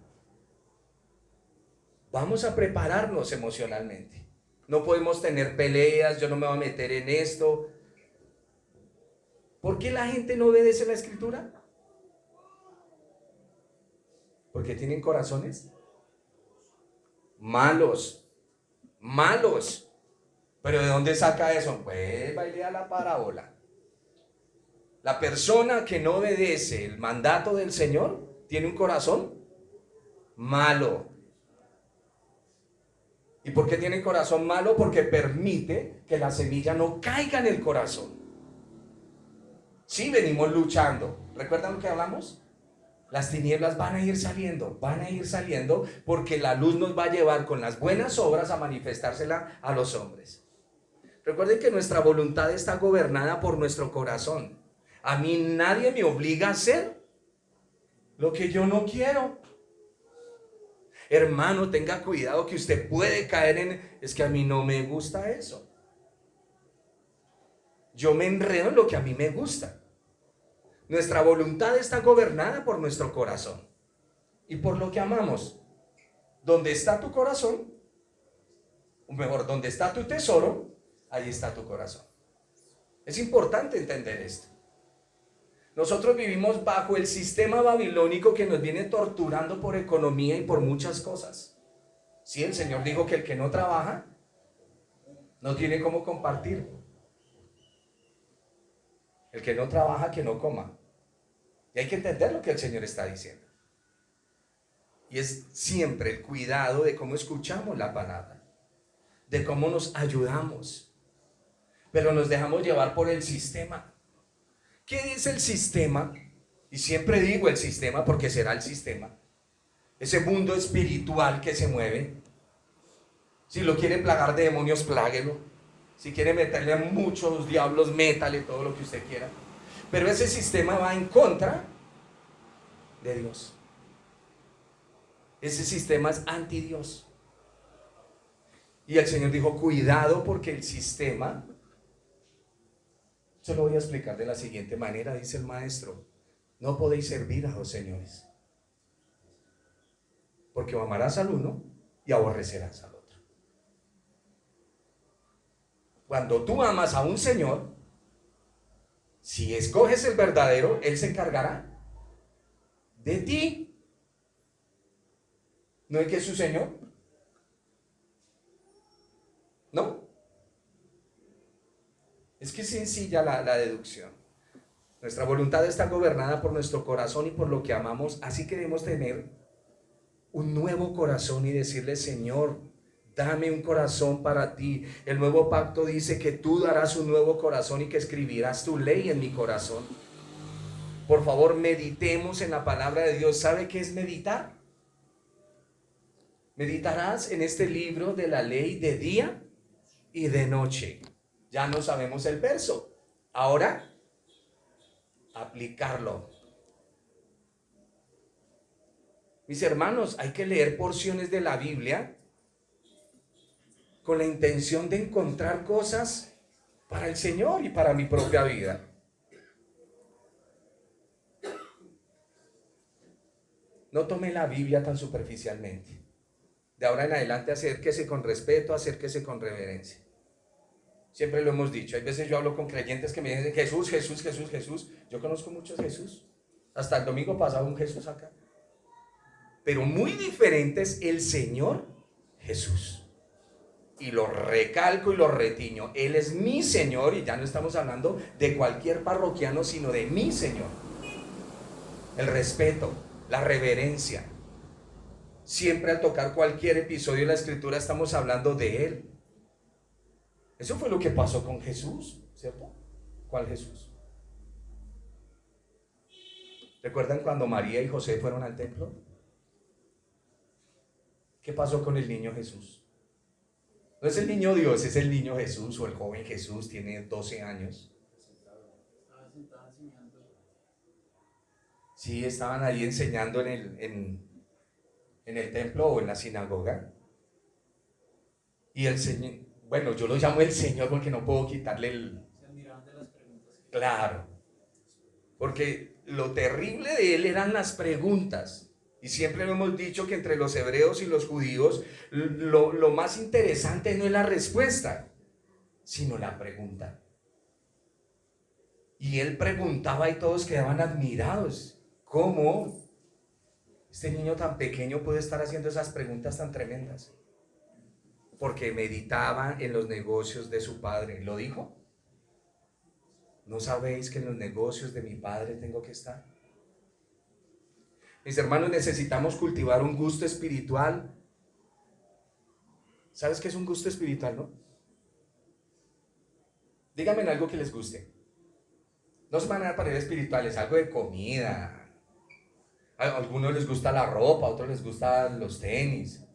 Vamos a prepararnos emocionalmente. No podemos tener peleas, yo no me voy a meter en esto. ¿Por qué la gente no obedece la Escritura? Porque tienen corazones malos. ¿Pero de dónde saca eso? Pues bailea la parábola. La persona que no obedece el mandato del Señor tiene un corazón malo. ¿Y por qué tiene corazón malo? Porque permite que la semilla no caiga en el corazón. Sí, venimos luchando. ¿Recuerdan lo que hablamos? Las tinieblas van a ir saliendo, porque la luz nos va a llevar con las buenas obras a manifestársela a los hombres. Recuerden que nuestra voluntad está gobernada por nuestro corazón. A mí nadie me obliga a hacer lo que yo no quiero. Hermano, tenga cuidado que usted puede caer en, es que a mí no me gusta eso. Yo me enredo en lo que a mí me gusta. Nuestra voluntad está gobernada por nuestro corazón y por lo que amamos. Donde está tu corazón, o mejor, donde está tu tesoro, ahí está tu corazón. Es importante entender esto. Nosotros vivimos bajo el sistema babilónico que nos viene torturando por economía y por muchas cosas. Sí, el Señor dijo que el que no trabaja, no tiene cómo compartir. El que no trabaja, que no coma. Y hay que entender lo que el Señor está diciendo. Y es siempre el cuidado de cómo escuchamos la palabra, de cómo nos ayudamos, pero nos dejamos llevar por el sistema. ¿Qué dice el sistema? Y siempre digo el sistema porque será el sistema. Ese mundo espiritual que se mueve. Si lo quiere plagar de demonios, pláguelo. Si quiere meterle a muchos diablos, métale todo lo que usted quiera. Pero ese sistema va en contra de Dios. Ese sistema es anti Dios. Y el Señor dijo, cuidado porque el sistema, se lo voy a explicar de la siguiente manera, dice el maestro, no podéis servir a dos señores. Porque o amarás al uno y aborrecerás al otro. Cuando tú amas a un señor, si escoges el verdadero, él se encargará de ti. ¿No es que es su señor? ¿No? Es que es sencilla la deducción. Nuestra voluntad está gobernada por nuestro corazón y por lo que amamos, así que debemos tener un nuevo corazón y decirle, Señor, dame un corazón para ti. El nuevo pacto dice que tú darás un nuevo corazón y que escribirás tu ley en mi corazón. Por favor, meditemos en la palabra de Dios. ¿Sabe qué es meditar? Meditarás en este libro de la ley de día y de noche. Ya no sabemos el verso. Ahora, aplicarlo. Mis hermanos, hay que leer porciones de la Biblia con la intención de encontrar cosas para el Señor y para mi propia vida. No tome la Biblia tan superficialmente. De ahora en adelante acérquese con respeto, acérquese con reverencia. Siempre lo hemos dicho. Hay veces yo hablo con creyentes que me dicen Jesús, Jesús, Jesús, Jesús. Yo conozco muchos Jesús. Hasta el domingo pasado un Jesús acá. Pero muy diferente es el Señor Jesús. Y lo recalco y lo retiño. Él es mi Señor y ya no estamos hablando de cualquier parroquiano, sino de mi Señor. El respeto, la reverencia. Siempre al tocar cualquier episodio de la Escritura estamos hablando de Él. Eso fue lo que pasó con Jesús, ¿cierto? ¿Cuál Jesús? ¿Recuerdan cuando María y José fueron al templo? ¿Qué pasó con el niño Jesús? No es el niño Dios, es el niño Jesús o el joven Jesús, tiene 12 años. Sí, estaban ahí enseñando en el templo o en la sinagoga. Y el Señor, bueno, yo lo llamo el Señor porque no puedo quitarle el... Se admiraban de las preguntas. Claro, porque lo terrible de él eran las preguntas. Y siempre lo hemos dicho que entre los hebreos y los judíos lo más interesante no es la respuesta, sino la pregunta. Y él preguntaba y todos quedaban admirados. ¿Cómo este niño tan pequeño puede estar haciendo esas preguntas tan tremendas? Porque meditaba en los negocios de su padre. ¿Lo dijo? ¿No sabéis que en los negocios de mi padre tengo que estar? Mis hermanos, necesitamos cultivar un gusto espiritual. ¿Sabes qué es un gusto espiritual, no? Díganme en algo que les guste. No se van a parecer espirituales, algo de comida. A algunos les gusta la ropa, a otros les gustan los tenis,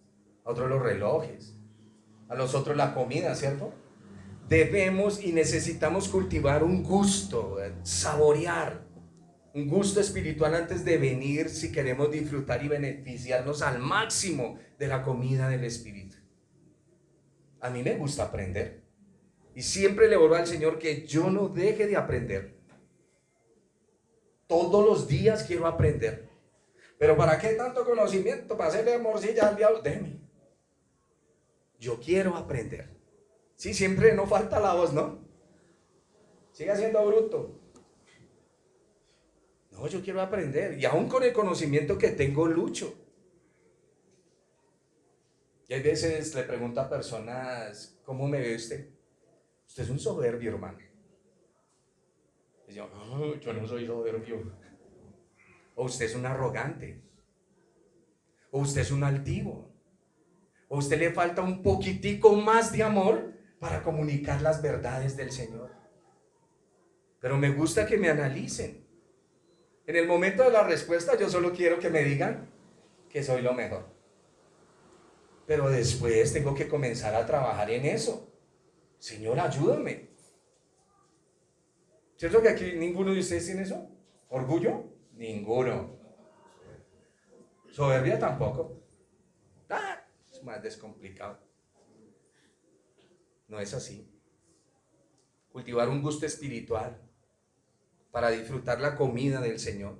a otros los relojes, a los otros la comida, ¿cierto? Debemos y necesitamos cultivar un gusto, saborear, un gusto espiritual antes de venir si queremos disfrutar y beneficiarnos al máximo de la comida del Espíritu. A mí me gusta aprender y siempre le oro al Señor que yo no deje de aprender. Todos los días quiero aprender. Pero ¿para qué tanto conocimiento? ¿Para hacerle morcilla al diablo? Déjeme. Yo quiero aprender. Sí, siempre no falta la voz, ¿no? Siga siendo bruto. No, yo quiero aprender. Y aún con el conocimiento que tengo, lucho. Y hay veces le pregunto a personas, ¿cómo me ve usted? Usted es un soberbio, hermano. Y yo, no, yo no soy soberbio. O usted es un arrogante. O usted es un altivo. O a usted le falta un poquitico más de amor para comunicar las verdades del Señor. Pero me gusta que me analicen. En el momento de la respuesta yo solo quiero que me digan que soy lo mejor. Pero después tengo que comenzar a trabajar en eso. Señor, ayúdame. ¿Cierto que aquí ninguno de ustedes tiene eso? ¿Orgullo? Ninguno. ¿Soberbia? Tampoco. Es más descomplicado. No es así. Cultivar un gusto espiritual para disfrutar la comida del Señor.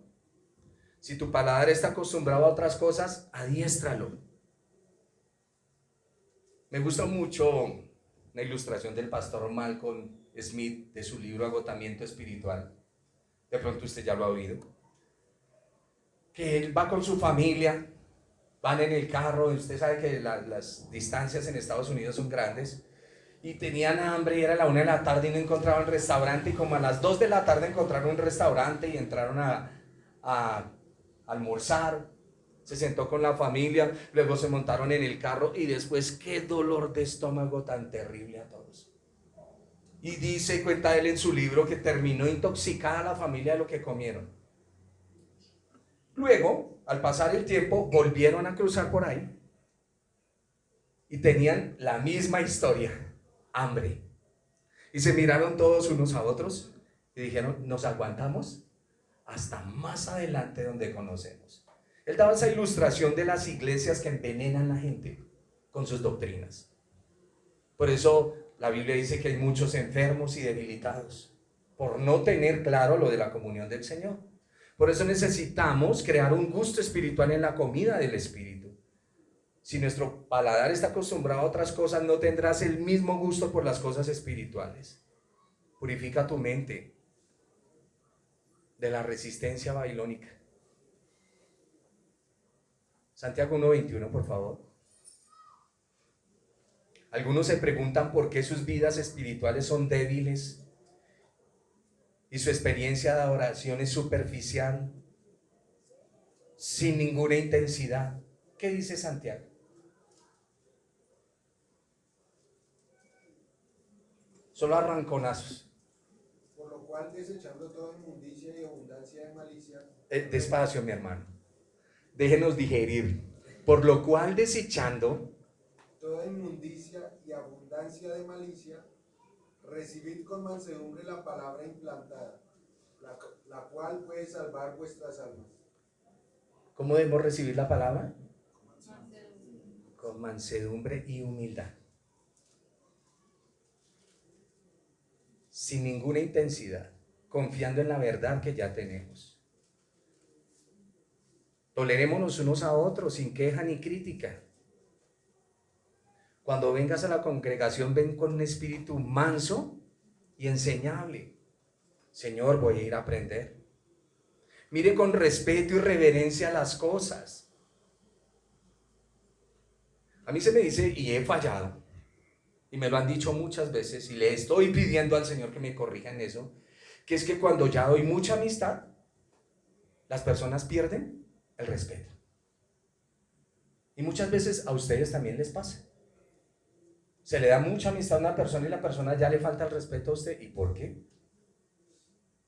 Si tu paladar está acostumbrado a otras cosas, adiéstralo. Me gusta mucho una ilustración del pastor Malcolm Smith de su libro Agotamiento Espiritual. De pronto usted ya lo ha oído. Que él va con su familia, van en el carro, y usted sabe que las distancias en Estados Unidos son grandes, y tenían hambre y era la 1 de la tarde y no encontraban restaurante, y como a las 2 de la tarde encontraron un restaurante y entraron a almorzar. Se sentó con la familia, luego se montaron en el carro y después qué dolor de estómago tan terrible a todos. Y dice, cuenta él en su libro, que terminó intoxicada la familia de lo que comieron. Luego, al pasar el tiempo, volvieron a cruzar por ahí y tenían la misma historia, hambre. Y se miraron todos unos a otros y dijeron, ¿nos aguantamos? Hasta más adelante donde conocemos. Él daba esa ilustración de las iglesias que envenenan a la gente con sus doctrinas. Por eso la Biblia dice que hay muchos enfermos y debilitados por no tener claro lo de la comunión del Señor. Por eso necesitamos crear un gusto espiritual en la comida del Espíritu. Si nuestro paladar está acostumbrado a otras cosas, no tendrás el mismo gusto por las cosas espirituales. Purifica tu mente de la resistencia babilónica. Santiago 1:21, por favor. Algunos se preguntan por qué sus vidas espirituales son débiles y su experiencia de adoración es superficial, sin ninguna intensidad. ¿Qué dice Santiago? Solo arranconazos. Por lo cual, desechando toda inmundicia y abundancia de malicia. Despacio, mi hermano. Déjenos digerir. Por lo cual, desechando toda inmundicia y abundancia de malicia, recibid con mansedumbre la palabra implantada, la cual puede salvar vuestras almas. ¿Cómo debemos recibir la palabra? Con mansedumbre y humildad. Sin ninguna intensidad, confiando en la verdad que ya tenemos. Tolerémonos unos a otros sin queja ni crítica. Cuando vengas a la congregación, ven con un espíritu manso y enseñable. Señor, voy a ir a aprender. Mire con respeto y reverencia las cosas. A mí se me dice, y he fallado, y me lo han dicho muchas veces, y le estoy pidiendo al Señor que me corrija en eso, que es que cuando ya doy mucha amistad, las personas pierden el respeto. Y muchas veces a ustedes también les pasa. Se le da mucha amistad a una persona y la persona ya le falta el respeto a usted. ¿Y por qué?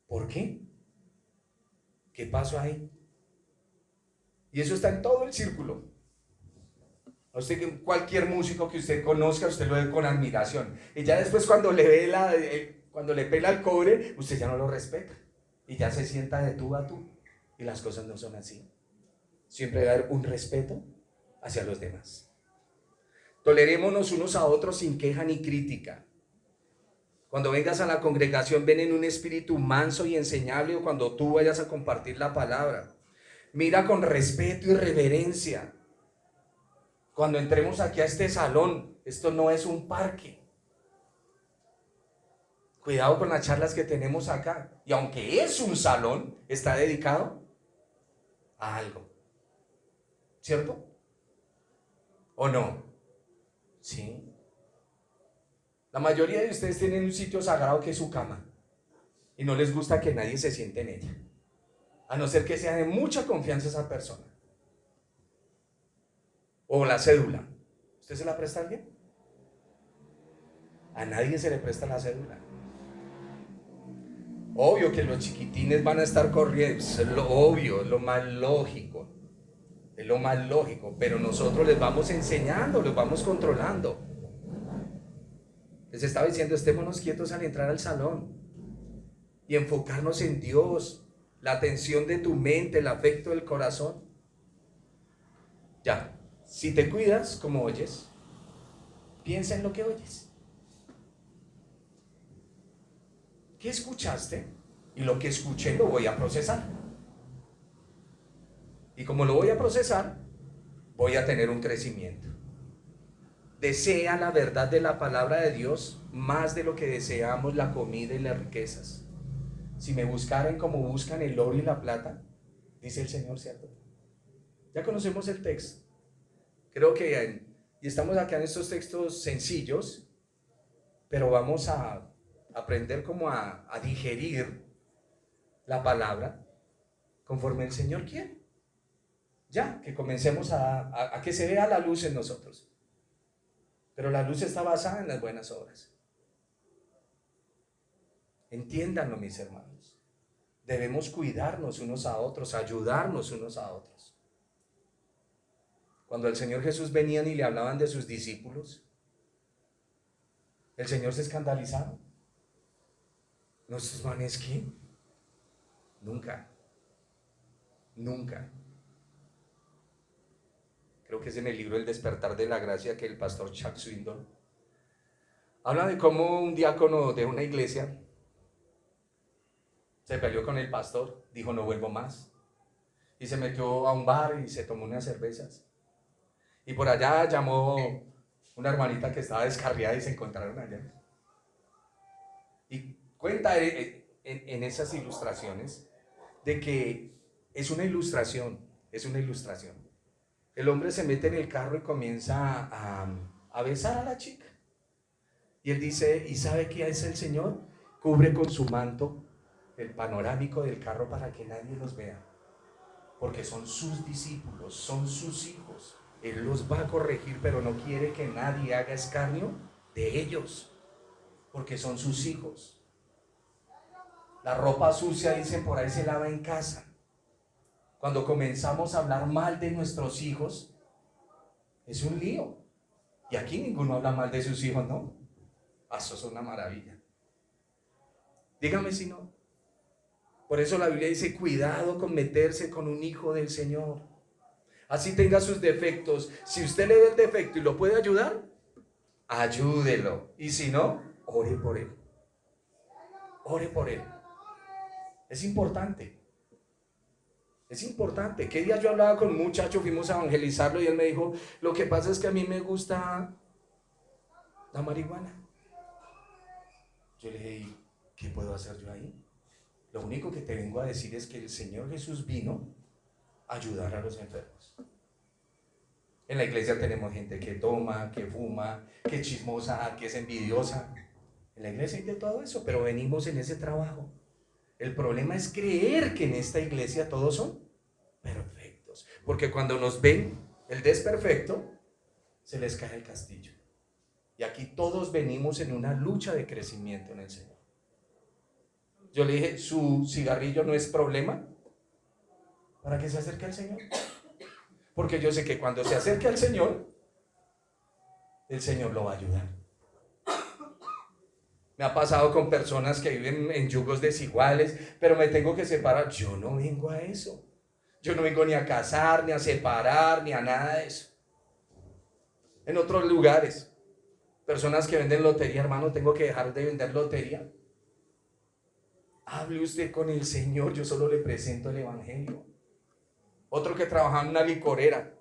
¿Por qué? ¿Qué pasó ahí? Y eso está en todo el círculo. A usted, cualquier músico que usted conozca, usted lo ve con admiración. Y ya después cuando le ve cuando le pela el cobre, usted ya no lo respeta. Y ya se sienta de tú a tú. Y las cosas no son así. Siempre debe haber un respeto hacia los demás. Tolerémonos unos a otros sin queja ni crítica. Cuando vengas a la congregación, ven en un espíritu manso y enseñable, o cuando tú vayas a compartir la palabra. Mira con respeto y reverencia. Cuando entremos aquí a este salón, esto no es un parque. Cuidado con las charlas que tenemos acá. Y aunque es un salón, está dedicado a algo. ¿Cierto? ¿O no? Sí. La mayoría de ustedes tienen un sitio sagrado que es su cama y no les gusta que nadie se siente en ella, a no ser que sea de mucha confianza esa persona. O la cédula. ¿Usted se la presta a alguien? A nadie se le presta la cédula. Obvio que los chiquitines van a estar corriendo, es lo obvio, es lo más lógico. Es lo más lógico, pero nosotros les vamos enseñando, los vamos controlando. Les estaba diciendo, estémonos quietos al entrar al salón y enfocarnos en Dios, la atención de tu mente, el afecto del corazón. Ya, si te cuidas como oyes, piensa en lo que oyes. ¿Qué escuchaste? Y lo que escuché lo voy a procesar. Y como lo voy a procesar, voy a tener un crecimiento. Desea la verdad de la palabra de Dios más de lo que deseamos la comida y las riquezas. Si me buscaran como buscan el oro y la plata, dice el Señor, ¿cierto? Ya conocemos el texto. Creo que y estamos acá en estos textos sencillos, pero vamos a aprender como a digerir la palabra conforme el Señor quiere. Ya, que comencemos a que se vea la luz en nosotros. Pero la luz está basada en las buenas obras. Entiéndanlo, mis hermanos. Debemos cuidarnos unos a otros, ayudarnos unos a otros. Cuando el Señor Jesús venían y le hablaban de sus discípulos, el Señor se escandalizaba. ¿No estos manes qué? Nunca. Nunca. Creo que es en el libro El despertar de la gracia que el pastor Chuck Swindoll habla de cómo un diácono de una iglesia se peleó con el pastor, dijo no vuelvo más, y se metió a un bar y se tomó unas cervezas, y por allá llamó una hermanita que estaba descarriada y se encontraron allá, y cuenta en esas ilustraciones de que es una ilustración. El hombre se mete en el carro y comienza a besar a la chica. Y él dice, ¿y sabe qué hace el Señor? Cubre con su manto el panorámico del carro para que nadie los vea. Porque son sus discípulos, son sus hijos. Él los va a corregir, pero no quiere que nadie haga escarnio de ellos. Porque son sus hijos. La ropa sucia, dicen por ahí, se lava en casa. Cuando comenzamos a hablar mal de nuestros hijos, es un lío. Y aquí ninguno habla mal de sus hijos, ¿no? Eso es una maravilla. Dígame si no. Por eso la Biblia dice, cuidado con meterse con un hijo del Señor. Así tenga sus defectos. Si usted le ve el defecto y lo puede ayudar, ayúdelo. Y si no, ore por él. Ore por él. Es importante. Es importante. ¿Qué día yo hablaba con un muchacho, fuimos a evangelizarlo y él me dijo, lo que pasa es que a mí me gusta la marihuana? Yo le dije, ¿qué puedo hacer yo ahí? Lo único que te vengo a decir es que el Señor Jesús vino a ayudar a los enfermos. En la iglesia tenemos gente que toma, que fuma, que es chismosa, que es envidiosa. En la iglesia hay de todo eso, pero venimos en ese trabajo. El problema es creer que en esta iglesia todos son perfectos. Porque cuando nos ven el desperfecto, se les cae el castillo. Y aquí todos venimos en una lucha de crecimiento en el Señor. Yo le dije, ¿su cigarrillo no es problema para que se acerque al Señor? Porque yo sé que cuando se acerque al Señor, el Señor lo va a ayudar. Me ha pasado con personas que viven en yugos desiguales, pero me tengo que separar. Yo no vengo a eso. Yo no vengo ni a casar, ni a separar, ni a nada de eso. En otros lugares, personas que venden lotería, hermano, tengo que dejar de vender lotería. Hable usted con el Señor, yo solo le presento el evangelio. Otro que trabaja en una licorera,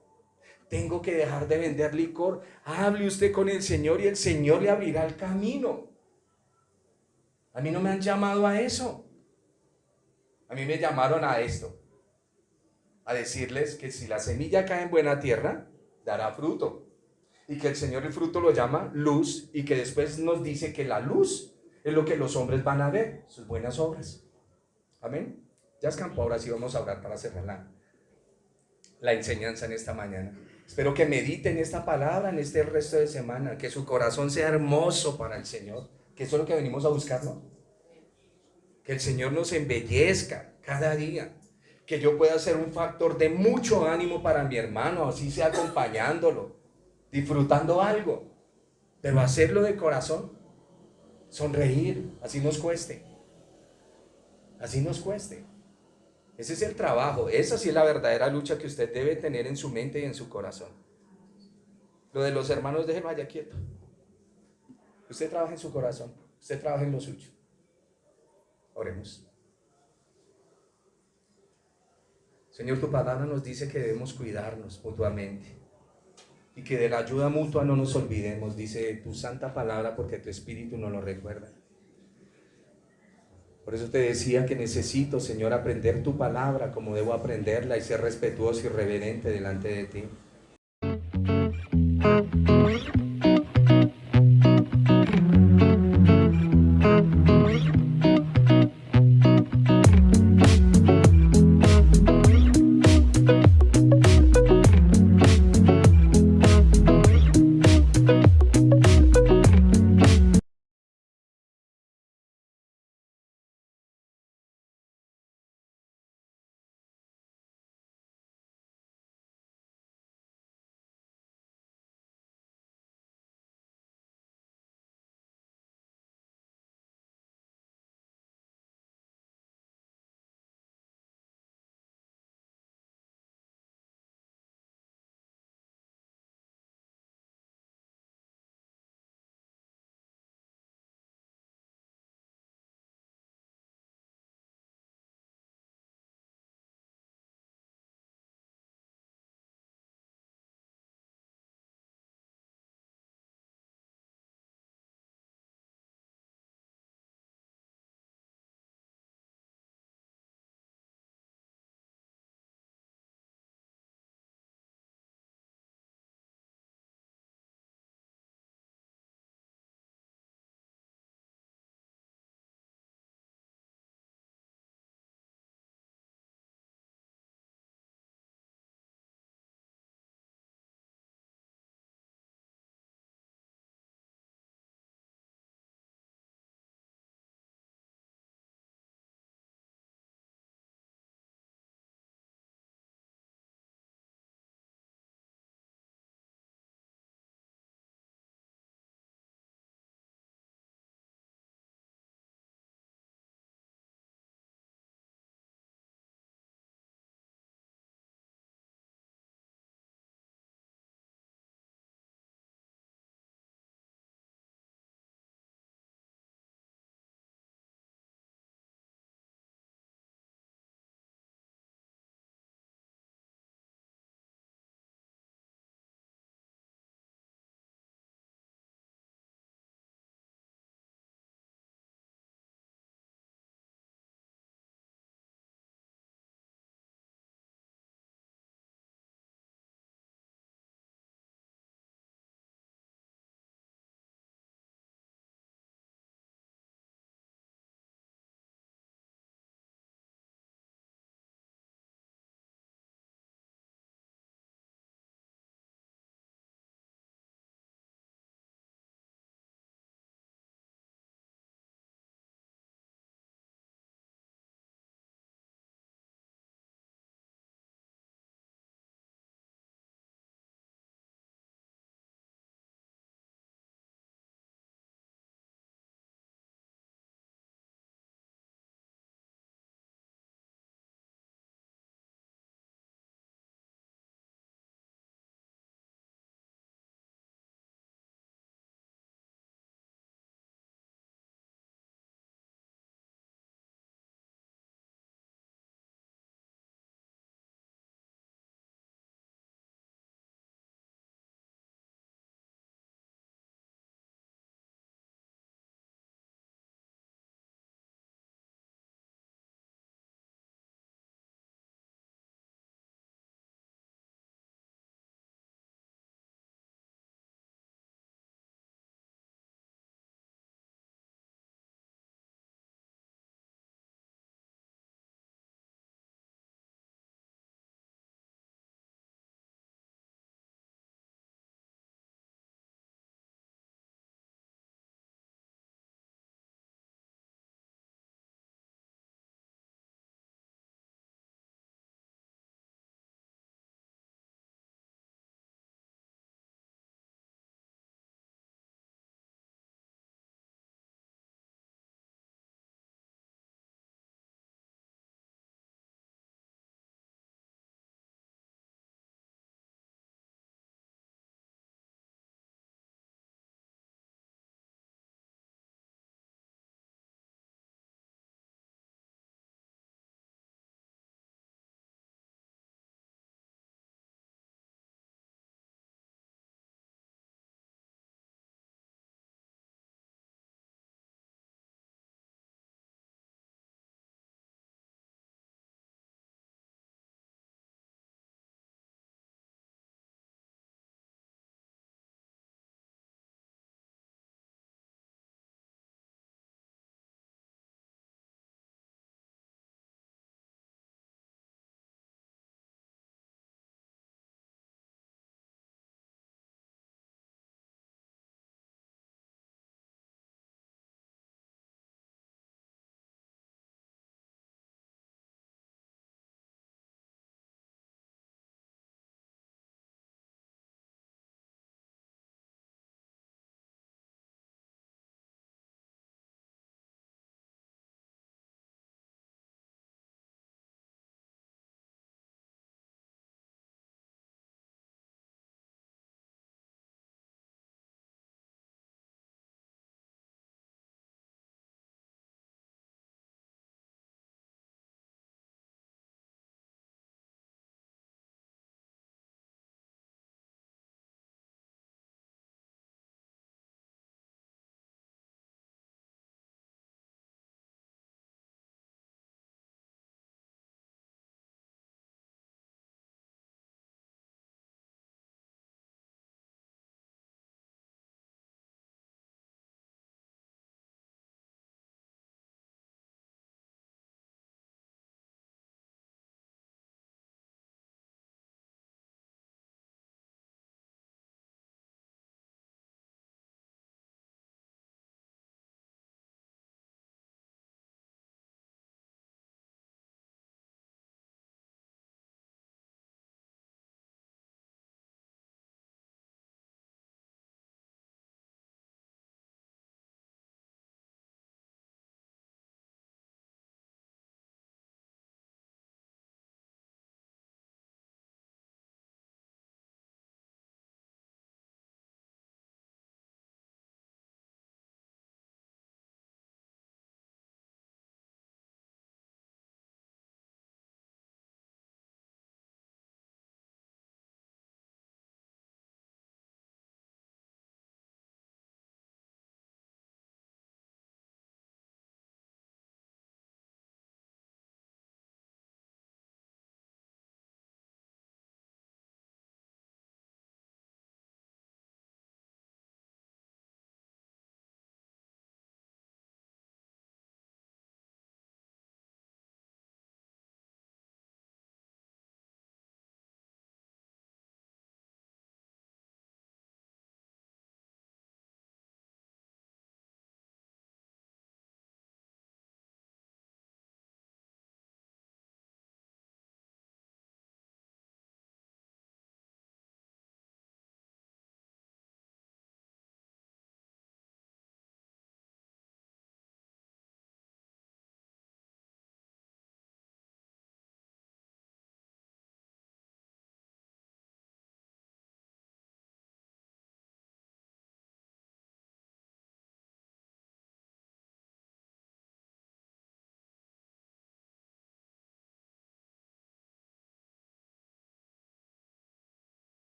tengo que dejar de vender licor. Hable usted con el Señor y el Señor le abrirá el camino. A mí no me han llamado a eso. A mí me llamaron a esto, a decirles que si la semilla cae en buena tierra, dará fruto. y que el Señor el fruto lo llama luz, y que después nos dice que la luz es lo que los hombres van a ver, sus buenas obras. Amén. Ya escampó, ahora sí vamos a orar para cerrar la enseñanza en esta mañana. Espero que mediten esta palabra en este resto de semana, que su corazón sea hermoso para el Señor, que eso es lo que venimos a buscar, ¿no? Que el Señor nos embellezca cada día, que yo pueda ser un factor de mucho ánimo para mi hermano, así sea acompañándolo, disfrutando algo, pero hacerlo de corazón, sonreír, así nos cueste, así nos cueste. Ese es el trabajo, esa sí es la verdadera lucha que usted debe tener en su mente y en su corazón. Lo de los hermanos, déjelo allá quieto. Usted trabaja en su corazón, usted trabaja en lo suyo. Oremos. Señor, tu palabra nos dice que debemos cuidarnos mutuamente y que de la ayuda mutua no nos olvidemos, dice tu santa palabra, porque tu espíritu nos lo recuerda. Por eso te decía que necesito, Señor, aprender tu palabra como debo aprenderla y ser respetuoso y reverente delante de ti.